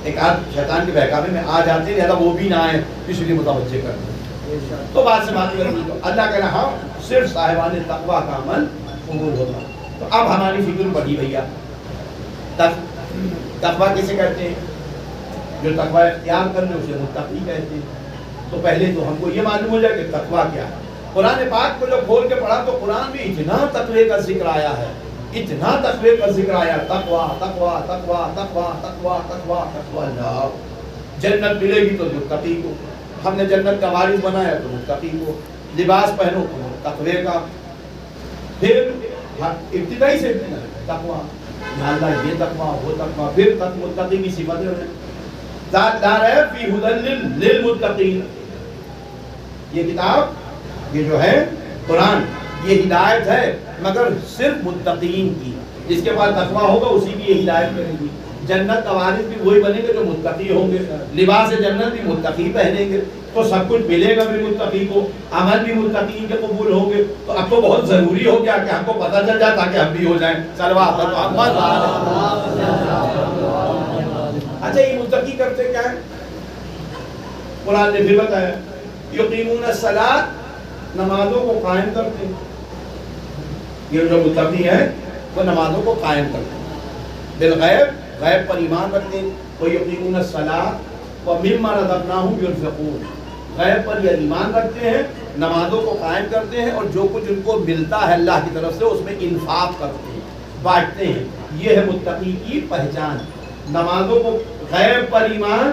ایک آدھ شیطان کے بہکاوے میں آ جاتے ہیں، لہذا وہ بھی نہ آئے، اس لیے متوجہ کرتے ہیں. تو بات سے بات کریں تو اللہ کہہ رہا صرف صاحبان تقویٰ کا عمل قبول ہوگا. تو اب ہماری فکر بڑھی بھیا تقویٰ کسے کہتے ہیں؟ جو تقویٰ اختیار کر لے اسے متقی کہتے ہیں. تو پہلے تو ہم کو یہ معلوم ہو جائے کہ تقویٰ کیا ہے. قرآن پاک کو جب کھول کے پڑھا تو قرآن میں اتنا تقوی کا ذکر آیا ہے، اتنا تقوی کا ذکر آیا. تقویٰ تقویٰ تقویٰ تقویٰ تقویٰ تقویٰ تقویٰ. اللہ جنت ملے گی تو متقی کو، ہم نے جنت کا وارث بنایا تو متقی کو. لباس پہنو تو تقوی کا. پھر ابتدائی سے تقویٰ، یا اللہ یہ تقویٰ وہ تقویٰ. پھر متقی کی صفتیں ہیں. ذات لا ریب فی ھدی للمتقین. یہ کتاب یہ جو ہے قرآن یہ ہدایت ہے مگر صرف متقین کی. جس کے پاس تقویٰ ہوگا اسی کی یہ ہدایت کرے گی. جنت کا وارث بھی وہی بنے گا جو متقی ہوں گے. لباس جنت بھی متقی پہنیں گے تو سب کچھ ملے گا بھی متقی کو. عمل بھی متقین کے قبول ہوں گے. تو اب تو بہت ضروری ہو گیا کہ ہم کو پتہ چل جائے تاکہ ہم بھی ہو جائیں. صلوات محمد. اچھا یہ متقی کرتے کیا ہے؟ قرآن نے بھی بتایا یقیمون الصلاۃ، نمازوں کو قائم کرتے ہیں. یہ جو متقی ہے وہ نمازوں کو قائم کرتے ہیں. بالغیب، غیب پر ایمان رکھتے ہیں. وَيُقِيمُونَ الصَّلَاةَ وَمِمَّا رَزَقْنَاهُمْ يُنْفِقُونَ. غیب پر یہ ایمان رکھتے ہیں، نمازوں کو قائم کرتے ہیں اور جو کچھ ان کو ملتا ہے اللہ کی طرف سے اس میں انفاق کرتے ہیں، بانٹتے ہیں. یہ ہے متقی کی پہچان. نمازوں کو غیب پر ایمان،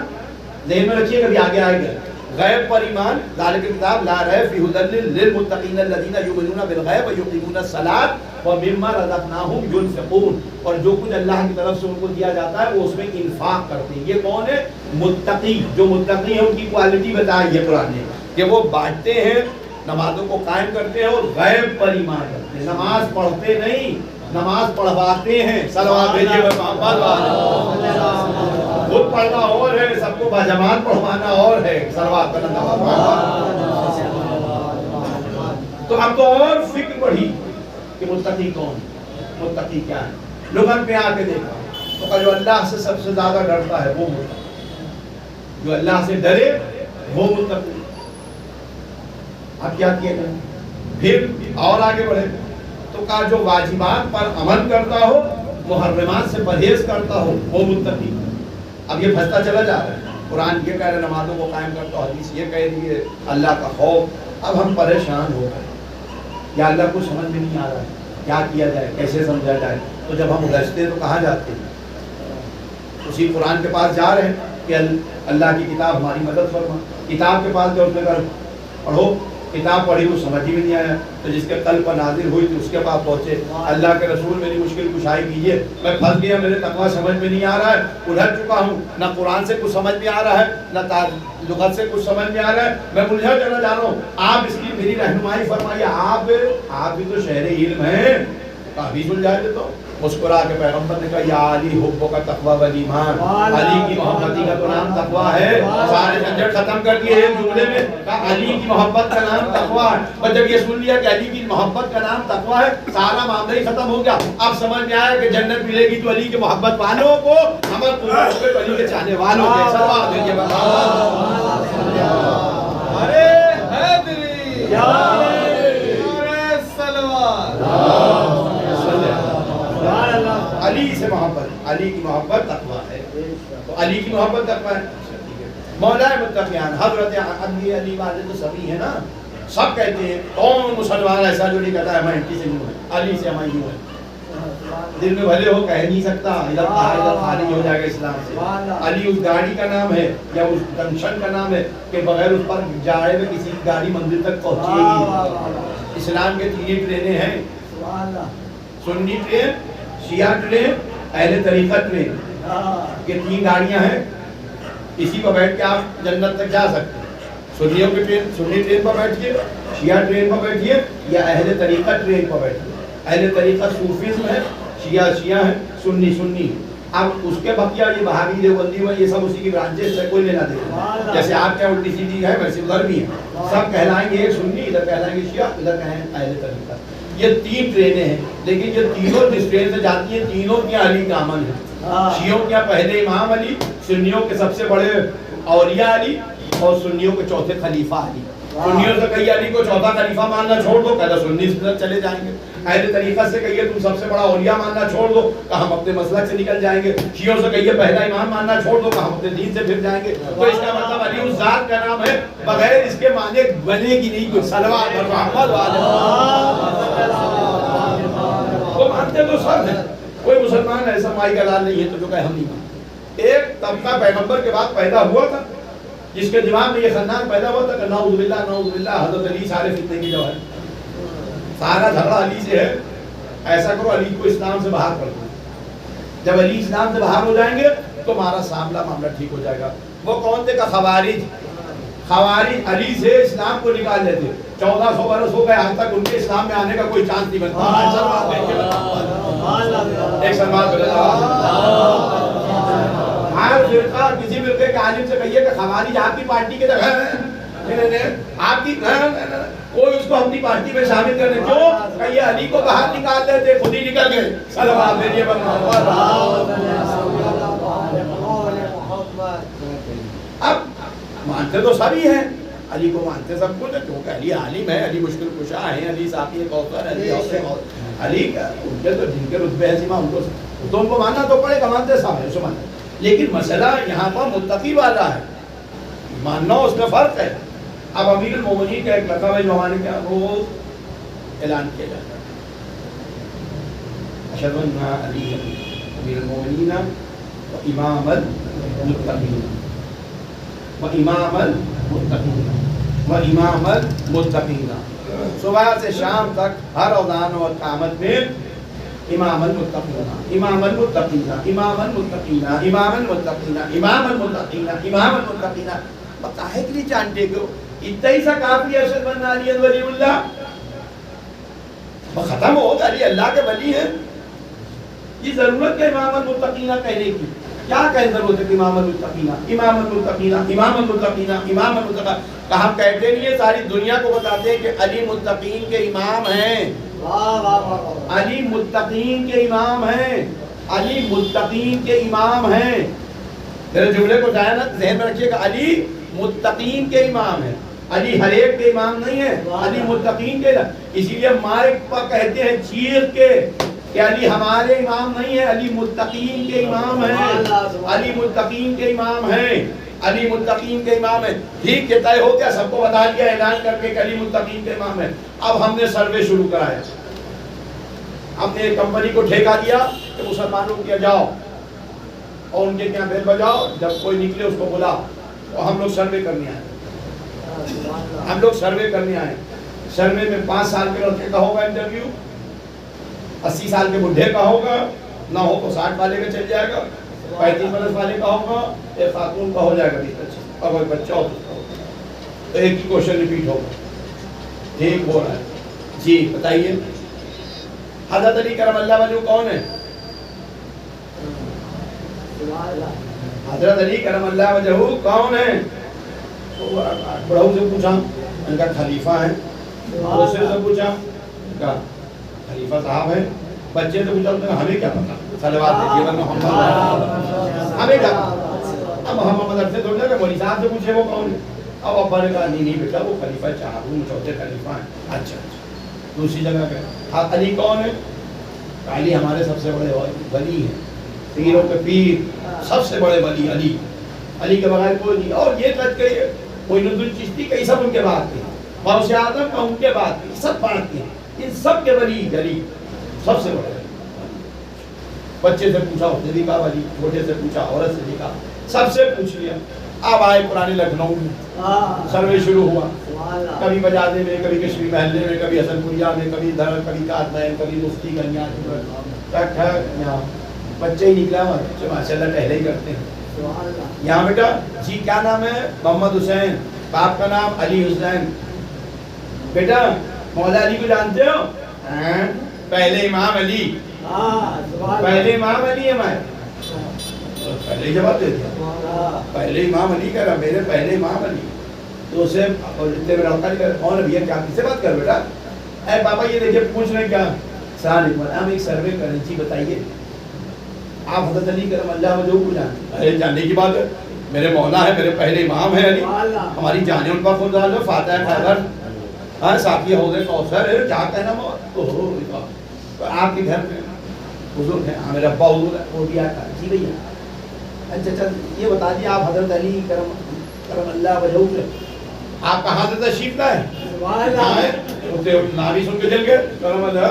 ذہن میں رکھیے کبھی آگے آئے گا. غیب پر ایمان، ذالک الکتاب لا ریب فیہ ھدی للمتقین الذین یؤمنون بالغیب ویقیمون الصلاۃ ومما رزقناہم ینفقون. اور جو کچھ اللہ کی طرف سے ان کو دیا جاتا ہے وہ اس میں انفاق کرتے ہیں. یہ کون ہے؟ متقی. جو متقی ہیں ان کی کوالٹی بتائی ہے قرآن نے کہ وہ بانٹتے ہیں، نمازوں کو قائم کرتے ہیں اور غیب پر ایمان کرتے ہیں. نماز پڑھتے نہیں، نماز پڑھواتے ہیں. صلوات بھیجیے محمد. خود پڑھنا اور ہے، سب کو باجماعت پڑھوانا اور ہے. صلوات کرنا. تو اب تو اور فکر بڑھی کہ متقی کون، متقی کیا ہے. لغت میں آ کے دیکھا تو کہا جو اللہ سے سب سے زیادہ ڈرتا ہے وہ متقی، جو اللہ سے ڈرے وہ متقی. اب کیا کیا جائے؟ پھر اور آگے بڑھے تو کہا جو واجبات پر عمل کرتا ہو، محرمات سے پرہیز کرتا ہو وہ متقی. اب یہ پھنستا چلا جا رہا ہے. قرآن یہ کہہ رہے نمازوں کو قائم کرتا ہو، حدیث یہ کہہ رہی ہے اللہ کا خوف. اب ہم پریشان ہو گئے، یا اللہ کو سمجھ میں نہیں آ رہا ہے کیا کیا جائے، کیسے سمجھا جائے. تو جب ہم الجھتے تو کہاں جاتے ہیں؟ اسی قرآن کے پاس جا رہے ہیں کہ اللہ کی کتاب ہماری مدد فرما. کتاب کے پاس جو پڑھو، کتاب پڑھی وہ سمجھ ہی میں نہیں آیا. تو جس کے قلب پر نازل ہوئی تھی اس کے پاس پہنچے، اللہ کے رسول میری مشکل کشائی کیجیے، میں پھنس گیا، میرے تقویٰ سمجھ میں نہیں آ رہا ہے، الجھ چکا ہوں، نہ قرآن سے کچھ سمجھ میں آ رہا ہے نہ لغت سے کچھ سمجھ میں آ رہا ہے، میں الجھا چلا جا رہا ہوں. آپ اس کی میری رہنمائی فرمائیے. آپ بھی تو شہر علم ہیں، کافی سلجھا دے. تو مسکرا کے پیغمبر نے کہا یا علی حب کا تقویٰ والایمان، علی کی محبتی کا تو نام تقویٰ ہے. سارے جھنجھٹ ختم کر دیے ایک جملے میں، کہا علی کی محبت کا نام تقویٰ ہے. اور جب یہ سن لیا کہ علی کی محبت کا نام تقویٰ ہے، سارا معاملہ ہی ختم ہو گیا. اب سمجھ میں آیا کہ جنت ملے گی تو علی کے محبت والوں کو، ہمارے پورے علی کے چاہنے والوں کے. سلوات دیجیے ارے حیدری علی سے محبت، علی کی محبت تقویٰ ہے. تو علی کی محبت تقویٰ ہے. مولا متقیان حضرت علی والے تو سبھی ہیں نا. سب کہتے ہیں کون مسلمان ایسا جو نہیں کہتا ہے میں انٹی سے یوں ہے، علی سے میں یوں ہے. دل میں بھلے ہو کہہ نہیں سکتا، ادھر خارج ہو جائے گا اسلام سے. علی اس گاڑی کا نام ہے یا اس جنکشن کا نام ہے کہ بغیر اس پر جائے ہوئے کسی گاڑی منزل تک پہنچے گی. اسلام کے 3 ٹرینیں ہیں، سنی ٹرین، شیعہ ٹرین، اہل طریقت ٹرین. یہ 3 گاڑیاں ہیں، اسی پر بیٹھ کے آپ جنت تک جا سکتے ہیں. سنیوں کی ٹرین، سنی ٹرین پر بیٹھیے، شیعہ ٹرین پر بیٹھیے یا اہل طریقت ٹرین پر بیٹھیے. اہل طریقت صوفیزم ہے، شیعہ ہے، سنی. اب اس کے بقیہ یہ بہاوی دیوبندی ہوئے، یہ سب اسی کی برانچز سے کوئی لینا دینا. جیسے آپ کے الٹی سیدھی ہے ویسے ادھر بھی ہے. سب کہلائیں گے ایک سنی، ادھر کہلائیں گے شیعہ، ادھر کہیں اہل طریقت. یہ 3 ٹرینیں ہیں، لیکن یہ تینوں جس ٹرین سے جاتی ہیں تینوں کی علی کا عمل ہے. شیعوں کے پہلے امام علی، سنیوں کے سب سے بڑے اولیاء علی، اور سنیوں کے چوتھے خلیفہ علی. سنیوں سے کہیے علی کو چوتھا خلیفہ ماننا چھوڑ دو، کہتا سنی سے چلے جائیں گے. اہل طریقت سے کہیے تم سب سے بڑا اولیاء ماننا چھوڑ دو، کہ ہم اپنے مسلک سے نکل جائیں گے. شیعوں سے کہیے پہلا امام ماننا چھوڑ دو، کہ ہم اپنے دین سے پھر جائیں گے. تو اس کا مطلب علی اس ذات کا نام ہے، بغیر اس کے معنی بنے گی نہیں کوئی. صلوات اور محمد وہ مانتے تو سب ہیں. کوئی مسلمان ایسا مائی کا لال نہیں ہے تو جو کہ ہم نہیں مانتے. ایک طبقہ پیغمبر کے بعد پیدا ہوا تھا جس کے دماغ میں یہ خندان پیدا ہوا تھا کہ نعوذ باللہ حضرت علی سارے فتنے کی جو ہے، سارا جھگڑا علی سے ہے. ایسا کرو علی کو اسلام سے باہر کر دو. جب علی اسلام سے باہر ہو جائیں گے تو ہمارا معاملہ ٹھیک ہو جائے گا. وہ کون تھے؟ کہ خوارج علی سے اسلام کو نکال لیتے. 1400 برس ہو گئے آج تک ان کے اسلام میں آنے کا کوئی چانس نہیں بنتا. ایک سلمان ہر فرقہ کسی فرقے کے عالم سے کہیے کہ خوارج آپ کی پارٹی کے آپ کی کوئی اس کو اپنی پارٹی میں شامل کرنے کیوں؟ کہ یہ علی کو باہر نکال دیتے، خود ہی نکل گئے. صلوات دیجیے. اب مانتے تو سبھی ہیں، علی کو مانتے سب کچھ، کیونکہ علی عالم ہے، علی مشکل کشا ہے، علی ساقی کوثر ہے، علی کا ان کے تو جن کے رتبے ہیں سیما ان کو ماننا تو پڑے گا. مانتے سب ہے، اسے مانتے. لیکن مسئلہ یہاں پر متقی والا ہے، ماننا اس میں فرق ہے. اب امیر المومنین کا ایک لقب ہے جو ہمارے کیا روز اعلان کیا جاتا ہے، اشہد ان علی امیر المومنین و امام المتقین و امام المتقین و امام المتقین. صبح سے شام تک ہر اذان و اقامت میں امام المتقین، امام المتقین، امام المتقین، امام المتقین، امام المتقین، امام المتقین. بتائے کہ نہیں جانتے کہ اتنا ہی سا کافی ہے اشہد ان علی ولی اللہ. ختم ہو گیا، علی اللہ کے ولی ہیں. یہ ضرورت ہے امام المتقین کہنے کی. کیا کہیں ضرورت ہے امام المتقین، امام المتقین، امام المتقین، امام المتقین. کہ ہم کہتے نہیں ہیں، ساری دنیا کو بتاتے ہیں کہ علی متقین کے امام ہیں. علی متقین کے امام ہیں، علی متقین کے امام ہیں. میرے جملے کو ذہن میں رکھیے گا، علی متقین کے امام ہیں. علی ہر ایک کے امام نہیں ہے، علی متقین کے. اسی لیے مائک پر کہتے ہیں چیخ کے کہ علی ہمارے امام نہیں ہے، علی متقین کے امام ہیں، علی متقین کے امام ہیں، علی متقین کے امام ہیں. ٹھیک ہے، طے ہو گیا، سب کو بتا دیا اعلان کر کے کہ علی متقین کے امام ہیں. اب ہم نے سروے شروع کرایا، ہم نے ایک کمپنی کو ٹھیکہ دیا کہ مسلمانوں کو کیا جاؤ اور ان کے یہاں بیل بجاؤ، جب کوئی نکلے اس کو بلا. تو ہم لوگ سروے کرنے آئے، ہم لوگ سروے کرنے آئے. سروے میں 5 سال کے لڑکے کا ہوگا انٹرویو، 80 سال کے بڈھے کا ہوگا، نہ ہو تو 60 والے کا چل جائے گا، 35 برس والے کا ہوگا، ایک خاتون کا ہو جائے گا 20 25، اور کوئی بچہ ہو تو ایک ہی کوشچن ریپیٹ ہوگا. ٹھیک ہو رہا ہے جی؟ بتائیے حضرت علی کرم اللہ وجہ کون ہے؟ حضرت علی کرم اللہ وجہ کون ہے؟ بڑھوں سے پوچھا، ان کا خلیفہ ہے. دوسرے سے پوچھا، ان کا خلیفہ صاحب ہے. بچے سے پوچھا، ہمیں کیا پتا، صلوات دیجیے ورنہ محمد، ہمیں کیا پتا. اب محمد مدرسے تھوڑی نا کہ مولوی صاحب سے پوچھے وہ کون ہے. اب ابا نے کہا نہیں بیٹا وہ خلیفہ چہاروں چوتھے خلیفہ ہیں. اچھا. دوسری جگہ پہ ہاں علی کون ہے؟ علی ہمارے سب سے بڑے ولی ہیں، پیروں کے پیر، سب سے بڑے ولی علی. علی کے بغیر کوئی نہیں. اور یہ سچ کہیے معین الدین چشتی کا سب ان کے بعد ہیں، غوث اعظم کا ان کے بعد ہیں، سب پڑھتے ہیں. ان سب کے ولی علی سب سے بڑے. بچے سے پوچھا اس نے بھی کہا ولی، چھوٹے سے پوچھا عورت سے بھی کہا، سب سے پوچھ لیا. اب آئے پرانے لکھنؤ میں، سروے شروع ہوا. کبھی بجادے میں، کبھی کشمیر محلے میں، کبھی حسن پوریا میں، کبھی ادھر، کبھی کاتمین، کبھی مفتی گنیا. بچے ہی نکلا ماشاء اللہ ٹہلے ہی کرتے ہیں. یہاں بیٹا جی کیا نام ہے؟ محمد حسین. باپ کا نام علی حسین. بیٹا مولا علی کو جانتے ہو؟ پہلے امام علی، پہلے امام علی ہے. میں پہلے ہی جواب دے دیا، پہلے امام علی کہہ رہا، میرے پہلے امام علی. تو اسے کون ہے بھیا، کیا کس سے بات کر بیٹا؟ اے بابا یہ دیکھیے پوچھ رہے کیا. السلام علیکم، ہم ایک سروے کریں. جی بتائیے آپ حضرت علی کرم اللہ وجہ کو جانتے؟ ارے جاننے کی بات ہے، میرے مولا ہے، میرے پہلے امام ہے علی. ہماری جانیں ان کا خود ڈال دو، فاتح خیبر، ہاں ساقیہ حوض کوثر ہے. کیا کہنا آپ کے گھر میں بزرگ ہیں؟ ہاں میرا ابا حضور ہے، وہ بھی آتا ہے. جی بھیا اچھا اچھا یہ بتا دیے آپ حضرت علی کرم اللہ وجہ سے آپ کہاں سے تشریف لائے؟ نامی سن کے چل گئے. کرم اللہ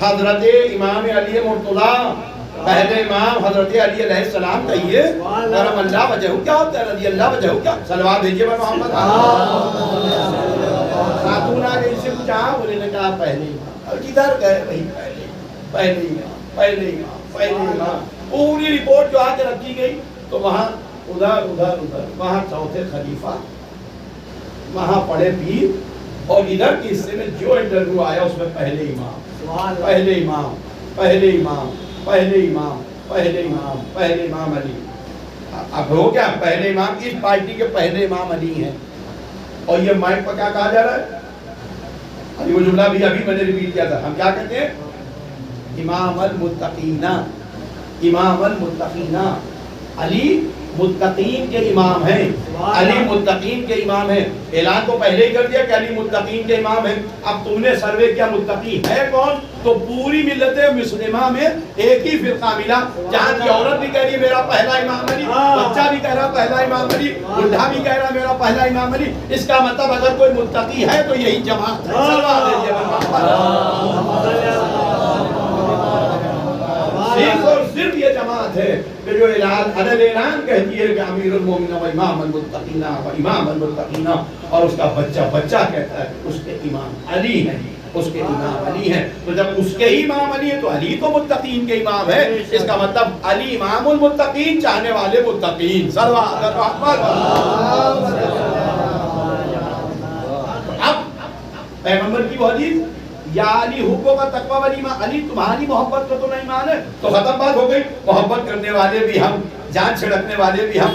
حضرت امام علی مرتضیٰ پہلے امام حضرت علی علیہ السلام کہیے کرم اللہ وجہ کیا ہوتا ہے؟ رضی اللہ وجہ کیا؟ صلوات بھیجیے میں محمد. خاتون آ گئی، سے پوچھا، انہوں نے کہا پہلے امام. کدھر گئے بھائی؟ پہلے امام، پہلے امام، پہلے امام. پوری رپورٹ جو آ کے رکھی گئی تو وہاں ادھر ادھر ادھر، وہاں چوتھے خلیفہ، وہاں پڑے پیر، اور ادھر کے حصے میں جو انٹرویو آیا اس میں پہلے امام، پہلے امام، پہلے امام، پہلے امام، پہلے امام، پہلے امام علی. اب ہو کیا پہلے امام؟ اس پارٹی کے پہلے امام علی ہیں. اور یہ مائک پر کیا کہا جا رہا ہے؟ ابھی وہ جملہ بھی ابھی میں نے ریپیٹ کیا تھا. ہم کیا کہتے ہیں؟ امام المتقین، امام المتقین. علی متقین کے امام ہیں، علی متقین کے امام ہیں. اعلان تو پہلے ہی کر دیا کہ علی متقین کے امام ہیں. اب تم نے سروے کیا متقی ہے کون؟ تو پوری ملت مسلمہ میں ایک ہی فرقہ ملا جہاں کی عورت بھی کہہ رہی ہے میرا پہلا امام علی، بچہ بھی کہہ رہا پہلا امام علی، بوڑھا بھی کہہ رہا میرا پہلا امام علی. اس کا مطلب اگر کوئی متقی ہے تو یہی جماعت ہے. صرف اور صرف یہ جماعت ہے کہ جو اعلان کہتی ہے کہ امیر المومنین و امام المتقین و امام المتقین، اور اس کا بچہ کہتا ہے اس کے امام علی ہیں، اس کے امام علی ہیں. تو جب اس کے ہی امام علی ہے تو علی تو متقین کے امام ہے. اس کا مطلب علی امام المتقین، چاہنے والے متقین. صلوات الرحمن. اب پیغمبر کی وہ حدیث یا علی حبو کا تقوی والی ایمان، علی تمہاری محبت کا تو نہیں ایمان ہے. تو ختم بات ہو گئی. محبت کرنے والے بھی ہم، جان چھڑکنے والے بھی ہم،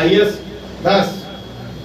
IAS 10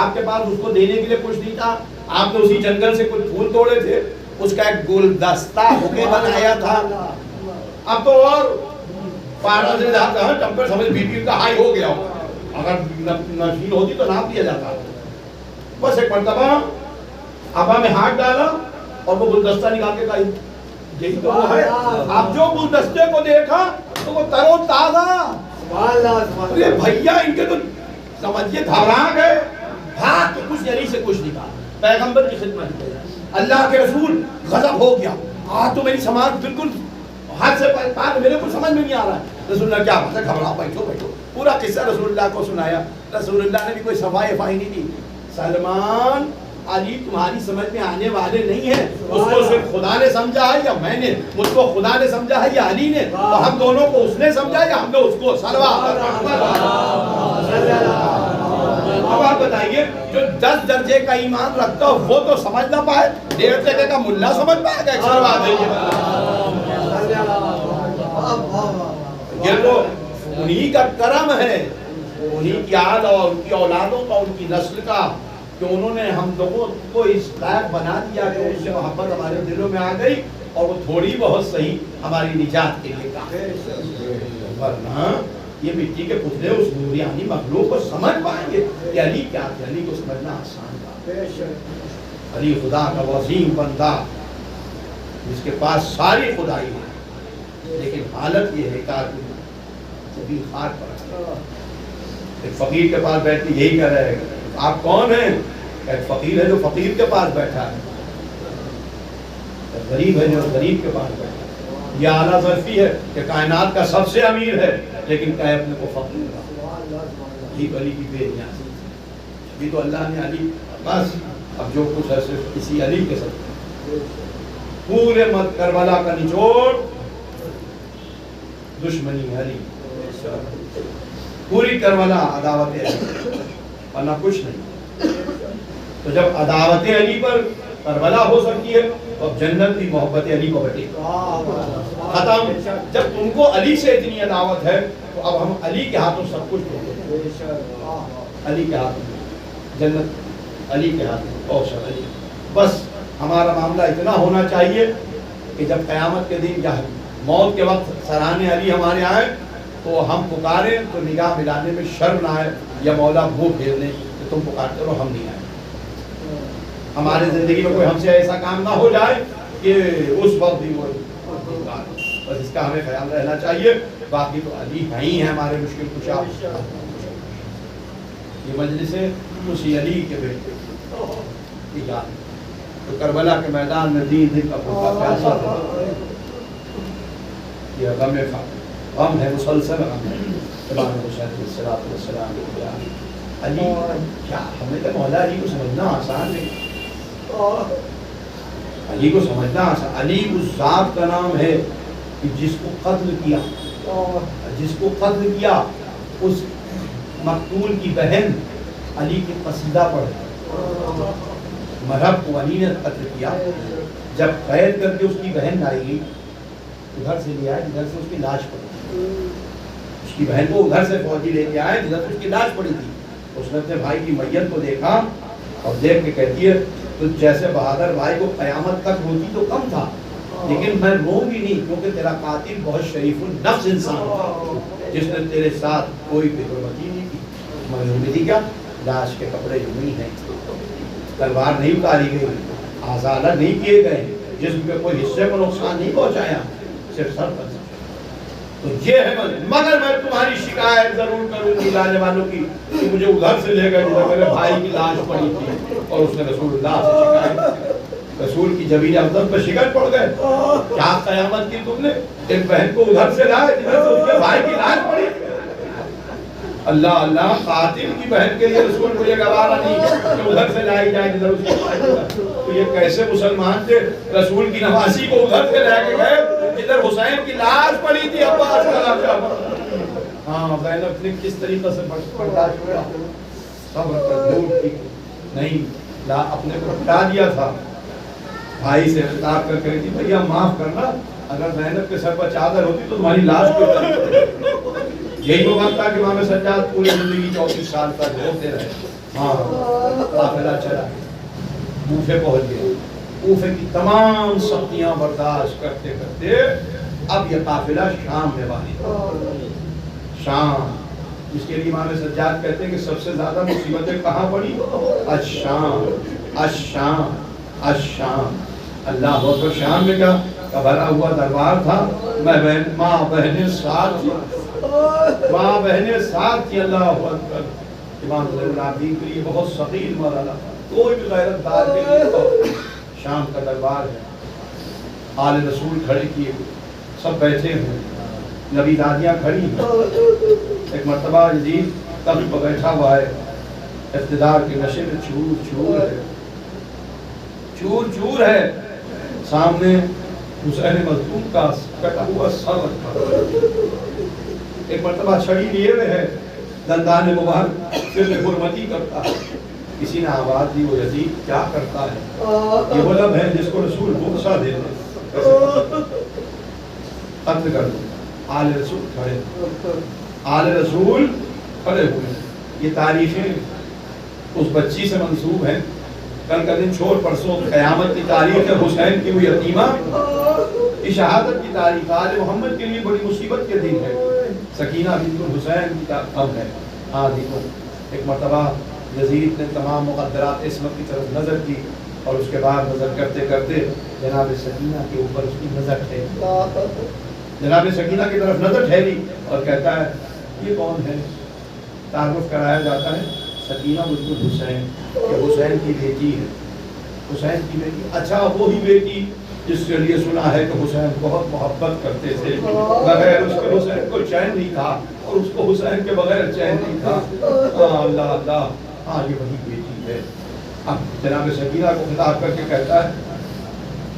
آپ کے پاس اس کو دینے کے لیے کچھ نہیں تھا، آپ نے اسی جنگل سے کچھ پھول توڑے تھے، اس کا ایک گلدستہ بوکے بنایا تھا. اب تو اور 12 سے زیادہ ٹمپر سمجھ بی پی کا ہائی ہو گیا ہو، اگر نشین ہوتی تو ناپ لیا جاتا. بس ایک مرتبہ ابا میں ہاتھ ڈالا اور وہ گلدستہ نکال کے کہا یہی تو وہ ہے. آپ جو گلدستے کو دیکھا تو وہ تر و تازہ. ارے بھیا ان کے تو سمجھیے گھبرا گئے. ہاتھ کچھ یعنی سے کچھ نہیں کہا، پیغمبر کی خدمت کی. اللہ کے رسول غضب ہو گیا، آج تو میری سماج بالکل ہاتھ سے پار، میرے کو سمجھ میں نہیں آ رہا ہے. رسول اللہ کیا بات ہے، گھبراؤ، بیٹھو بیٹھو. پورا قصہ رسول اللہ کو سنایا. رسول اللہ نے بھی کوئی صفائی افائی نہیں دی. سلمان علی تمہاری سمجھ میں آنے والے نہیں ہیں، اس کو صرف خدا نے سمجھا ہے یا میں نے، مجھ کو خدا نے سمجھا ہے یا علی نے، تو ہم دونوں کو اس نے سمجھا یا ہم نے اس کو. اب آپ بتائیے جو 10 درجے کا ایمان رکھتا ہو وہ تو سمجھ نہ پائے، 1.5 درجے کا ملا سمجھ پائے گا. یہ تو انہی کا کرم ہے، انہی کی آل اور ان کی اولادوں کا، ان کی نسل کا، کہ انہوں نے ہم لوگوں کو اس لائق بنا دیا کہ ان سے محبت ہمارے دلوں میں آ گئی اور وہ تھوڑی بہت صحیح ہماری نجات کے لیے کام. ورنہ یہ مٹی کے پتلے اس نورانی مخلوق کو سمجھ پائیں گے کہ علی کیا تھا. علی کو سمجھنا آسان تھا. علی خدا کا وہ عظیم بندہ جس کے پاس ساری خدائی ہے، لیکن حالت یہ ہے کہ کبھی خاک پر ایک فقیر کے پاس بیٹھ کے یہی کہہ رہے ہیں آپ کون ہیں؟ ایک فقیر ہے جو فقیر کے پاس بیٹھا ہے، غریب ہے جو غریب کے پاس بیٹھا ہے. یہ اعلیٰ ظرفی ہے کہ کائنات کا سب سے امیر ہے لیکن کہے اپنے کو فقیر. یہ علی کی بے نیازی، یہ تو اللہ نے علی، بس اب جو کچھ ہے صرف کسی علی کے ساتھ. پورے کربلا کا نچوڑ دشمنی علی، پوری کربلا عداوت علی، ورنہ کچھ نہیں. تو جب عداوت علی پر کربلا ہو سکتی ہے تو اب جنت بھی محبت علی کو بٹے ختم. جب تم کو علی سے اتنی عداوت ہے تو اب ہم علی کے ہاتھوں سب کچھ دیں. علی کے ہاتھوں جنت، علی کے ہاتھوں کوثر علی. بس ہمارا معاملہ اتنا ہونا چاہیے کہ جب قیامت کے دن یا موت کے وقت سرانے علی ہمارے آئے تو ہم پکاریں تو نگاہ ملانے میں شرم نہ آئے یا مولا منہ پھیر لیں کہ تم پکارتے رہو ہم نہیں آئے. ہمارے زندگی میں کوئی ہم سے ایسا کام نہ ہو جائے کہ اس وقت بھی وہ بس اس کا ہمیں خیال رہنا چاہیے. باقی تو علی ہی ہیں ہمارے مشکل کشا. یہ مجلس ہے اسی علی کے بیٹے کی یاد تو کربلا کے میدان میں دین کا پیاسا تھا. یہ غم ہے مسلسل غم ہے. امام حسین السلام علی کیا ہمیں تو مولا علی کو سمجھنا آسان نہیں. علی کو سمجھنا آسان. علی اس ذات کا نام ہے کہ جس کو قتل کیا، جس کو قتل کیا اس مقتول کی بہن علی کی قصیدہ پڑھے. مرحب کو علی نے قتل کیا. جب قید کر کے اس کی بہن لائی گئی ادھر سے لے آئے جدھر سے اس کی لاش پڑی. اس کی بہن کو ادھر سے فوجی لے کے آئے جدھر سے اس کی لاش پڑی تھی. اس نے اپنے بھائی کی میت کو دیکھا اور دیکھ کے کہتی ہے تو جیسے بہادر بھائی کو قیامت تک روتی تو کم تھا لیکن میں رو بھی نہیں کیونکہ تیرا قاتل بہت شریف النفس انسان تھا جس نے تیرے ساتھ کوئی بے حرمتی نہیں کی. معلوم تھی کیا لاش کے کپڑے جو نہیں ہیں، تلوار نہیں اتاری گئی، آزادہ نہیں کیے گئے، جسم کے کوئی حصے کو نقصان نہیں پہنچایا، صرف سر پر. تو یہ ہے مگر میں تمہاری شکایت ضرور کروں گی لانے والوں کی کہ مجھے ادھر سے لے گئے جدھر میرے بھائی کی لاش پڑی تھی اور اس نے رسول اللہ سے شکایت. رسول کی جبین افضل پہ شکر پڑ گئے. کیا قیامت کی تم نے ایک بہن کو ادھر سے لائے جدھر سے اس کے بھائی کی لاش پڑی. اللہ اللہ قاتل کی بہن کے لیے رسول کو یہ گوارا نہیں کہ ادھر سے لائی جائے جدھر اس کی بھائی کو. تو یہ کیسے مسلمان تھے رسول کی نواسی کو ادھر سے لے کے گئے جدھر حسین کی لاش پڑی تھی. عباس کا ہاں زینب نے کس طریقے سے برداشت کیا، صبر کر دور کی نہیں لا اپنے کو ہٹا دیا تھا. بھائی سے خطاب کر کے تھی بھیا معاف کرنا، اگر زینب کے سر پر چادر ہوتی تو تمہاری لاش کو. یہی وہ وقت تھا کہ امام سجاد پوری زندگی 34 سال تک روتے رہے. ہاں قافلہ چلا کوفے پہنچ گئے. کوفے کی تمام سختیاں برداشت کرتے کرتے اب یہ قافلہ شام میں وارد. شام جس کے لیے امام سجاد کہتے ہیں کہ سب سے زیادہ مصیبتیں کہاں پڑی؟ الشام الشام الشام. اللہ اکبر. شام میں کیا بھرا ہوا دربار تھا. ماں بہنیں ساتھ تھی, ماں بہنیں ساتھ تھی. اللہ اکبر. امام العابدین کے لیے بہت ثقیل مرحلہ تھا. کوئی بھی غیرت دار کے لیے شام کا دربار ہے. آل رسول کھڑے کیے, سب بیٹھے ہیں, نبی دادیاں کھڑی ہیں. ایک مرتبہ یزید تخت پر بیٹھا ہوا ہے, اقتدار کے نشے میں چور چور ہے, چور چور ہے. سامنے حسین مظلوم کا کٹا ہوا سر رکھا. ایک مرتبہ چھڑی لیے ہوئے ہے, دندان مبارک سے حرمتی کرتا ہے. کسی نے آواز دی, وہ یزید کیا کرتا ہے؟ یہ وہ لب ہے جس کو رسول بخشا دے دے, قتل کر دو. آل رسول کھڑے, آل رسول کھڑے ہوئے. یہ تاریخیں اس بچی سے منسوب ہیں. کل کا دن چھوڑ پرسوں قیامت کی تاریخ ہے. حسین کی وہ یتیمہ کی شہادت کی تاریخ. آل محمد کے لیے بڑی مصیبت کے دن ہے. سکینہ بنت الحسین کی اب ہے. ہاں دیکھو, ایک مرتبہ یزید نے تمام مقدرات عصمت کی طرف نظر کی اور اس کے بعد نظر کرتے کرتے جناب سکینہ کے اوپر اس کی نظر ٹھہری. جناب سکینہ کی طرف نظر ٹھہری اور کہتا ہے یہ کون ہے؟ تعارف کرایا جاتا ہے سکینہ بنت الحسین, کہ حسین کی بیٹی ہے. حسین کی بیٹی, اچھا وہی بیٹی جس کے لیے سنا ہے کہ حسین بہت محبت کرتے تھے, بغیر اس کے حسین کو چین نہیں تھا اور اس کو حسین کے بغیر چین نہیں تھا. اللہ اللہ, ہاں یہ وہی بیٹی ہے. اب جناب سکینہ کو خطاب کر کے کہتا ہے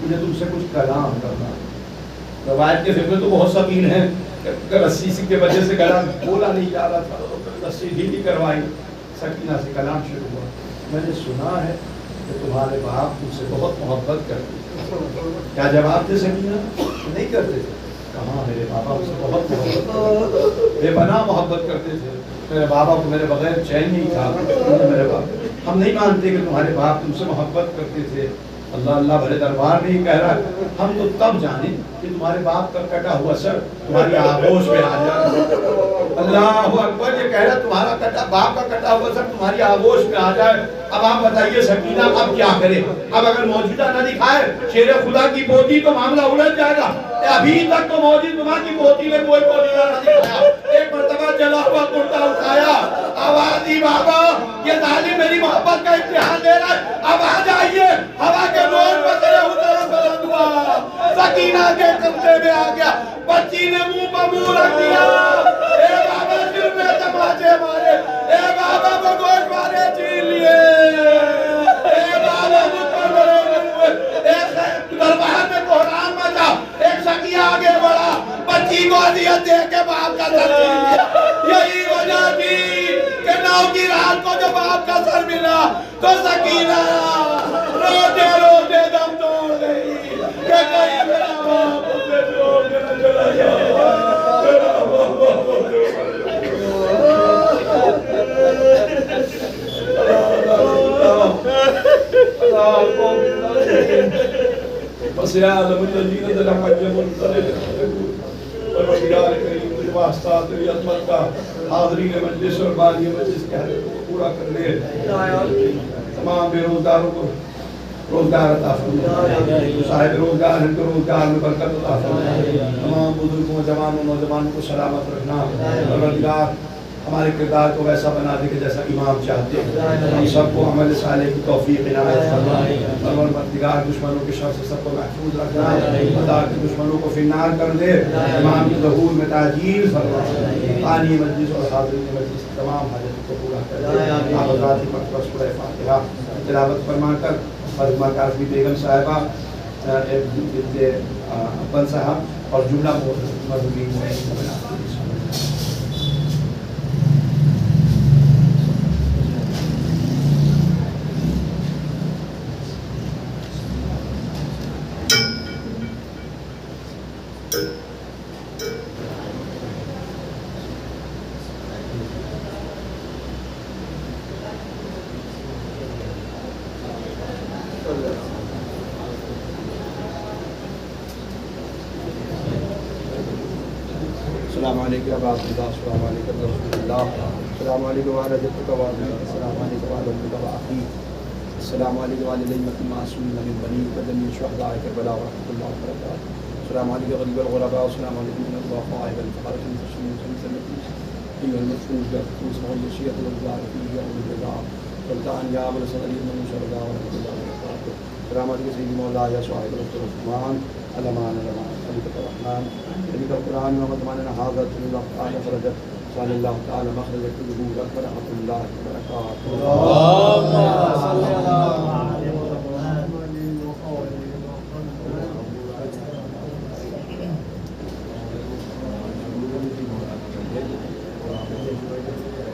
مجھے تم سے کچھ کلام کرنا. روایت کے فقہ تو بہت ثقیل ہیں, رسی کی وجہ سے گلا بولا نہیں جا رہا تھا, رسی ڈھیلی کروائی. سکینہ سے کلام شروع ہوا. میں نے سنا ہے کہ تمہارے باپ تم سے بہت محبت کرتے. کیا جواب دے سکینہ؟ نہیں کرتے تھے. کہاں, میرے بابا مجھ سے بہت محبت کرتے, بے پناہ محبت کرتے تھے. میرے بابا کو میرے بغیر چین نہیں تھا. میرے باپ, ہم نہیں مانتے کہ تمہارے باپ تم سے محبت کرتے تھے. اللہ اللہ بھلے دربار میں ہی کہہ رہا ہے, ہم تو تب جانے کہ تمہارے باپ کا کٹا ہوا سر تمہاری آغوش میں آ جائے. اللہ اکبر, یہ کہہ رہا تمہارا باپ کا کٹا ہوا سر تمہاری آغوش میں آ جائے. اب آپ بتائیے سکینہ اب کیا کرے؟ اب اگر موجودہ نہ دکھائے شیر خدا کی پوتی تو معاملہ الجھ جائے گا. ابھی تک تو موجود خدا کی پوتی نے کوئی موجودہ نہ دکھایا. ایک مرتبہ جلا ہوا کرتا اٹھایا, آواز دی بابا یہ ظالم میری محبت کا امتحان لے رہا ہے, اب آ جائیے. ہوا کے نور پر سے اترا بلند ہوا, سکینہ کے کمرے میں آ گیا. بچی نے منہ پر منہ رکھ دیا. اے بابا دل میں تماچے مارے, اے بابا کو گوشت مارے چین لیے, اے بابا مجھ پر بڑے ہوئے. ایک دربار میں بحران مچا, ایک سکیہ آگے بڑھا, بچی کو اذیت دے کے باپ کا سر چھین لیا. یہی وجہ تھی کہ 9 کی رات کو جب باپ کا سر ملا تو سکینہ روتے روتے دم توڑ گئی کہ کہیں میرا باپ اسے چھوڑ کے نہ چلا جائے. بس یا عالم الذین تلقوا پروردگار کریم مجھے واسطہ تیری عظمت کا حاضرین مجلس اور بانی مجلس کے حق کو پورا کر لے. تمام بے روزگاروں کو روزگار عطا فرما, صاحب روزگار ان کو روزگار میں برکت عطا فرما. تمام بزرگوں جوانوں نوجوانوں کو سلامت رکھنا. پروردگار ہمارے کردار کو ویسا بنا دے کہ جیسا امام چاہتے ہیں. ہم سب کو عمل صالح کی توفیق عنایت فرما. پروردگار دشمنوں کے شر سے سب کو محفوظ رکھنا. خدا کے دشمنوں کو فنار کر دے. امام کی ظہور میں تاجیل فرما. آنی مجلس اور حاضرین مجلس تمام حاجت کو پورا کر دے. آپ حضرات کی مقبرہ سورہ فاتحہ تلاوت فرما کر فاطمہ کاظمی بیگم صاحبہ, اپن صاحب اور جملہ مظلومین میں السلام علیکم و رحمۃ اللہ، السلام علیکم و رحمۃ اللہ، السلام علیکم وعلیٰ جدک و والدیک، السلام علیکم وعلیٰ امک و اخیک، السلام علیکم وعلیٰ الائمۃ المعصومین من بنیک و جمیع شہداء کربلا ورحمۃ اللہ وبرکاتہ، السلام علیکم غریب الغرباء، السلام علیکم من الضعفاء والفقراء المسلمين أيها المسؤول بالخصوص وهو الشيخ والجار فيه يوم الجزاء سلطان يا أبو الحسن علي بن شردا ورحمة الله وبركاته. السلام عليكم سيدي مولاي يا صاحب الرحمن الأمان خليفة الرحمن خليفة القرآن ومضماننا هذا تنزل القرآن فرجت صلى الله تعالى مخرج كل ذنوب ورحمة الله وبركاته. اللهم صل على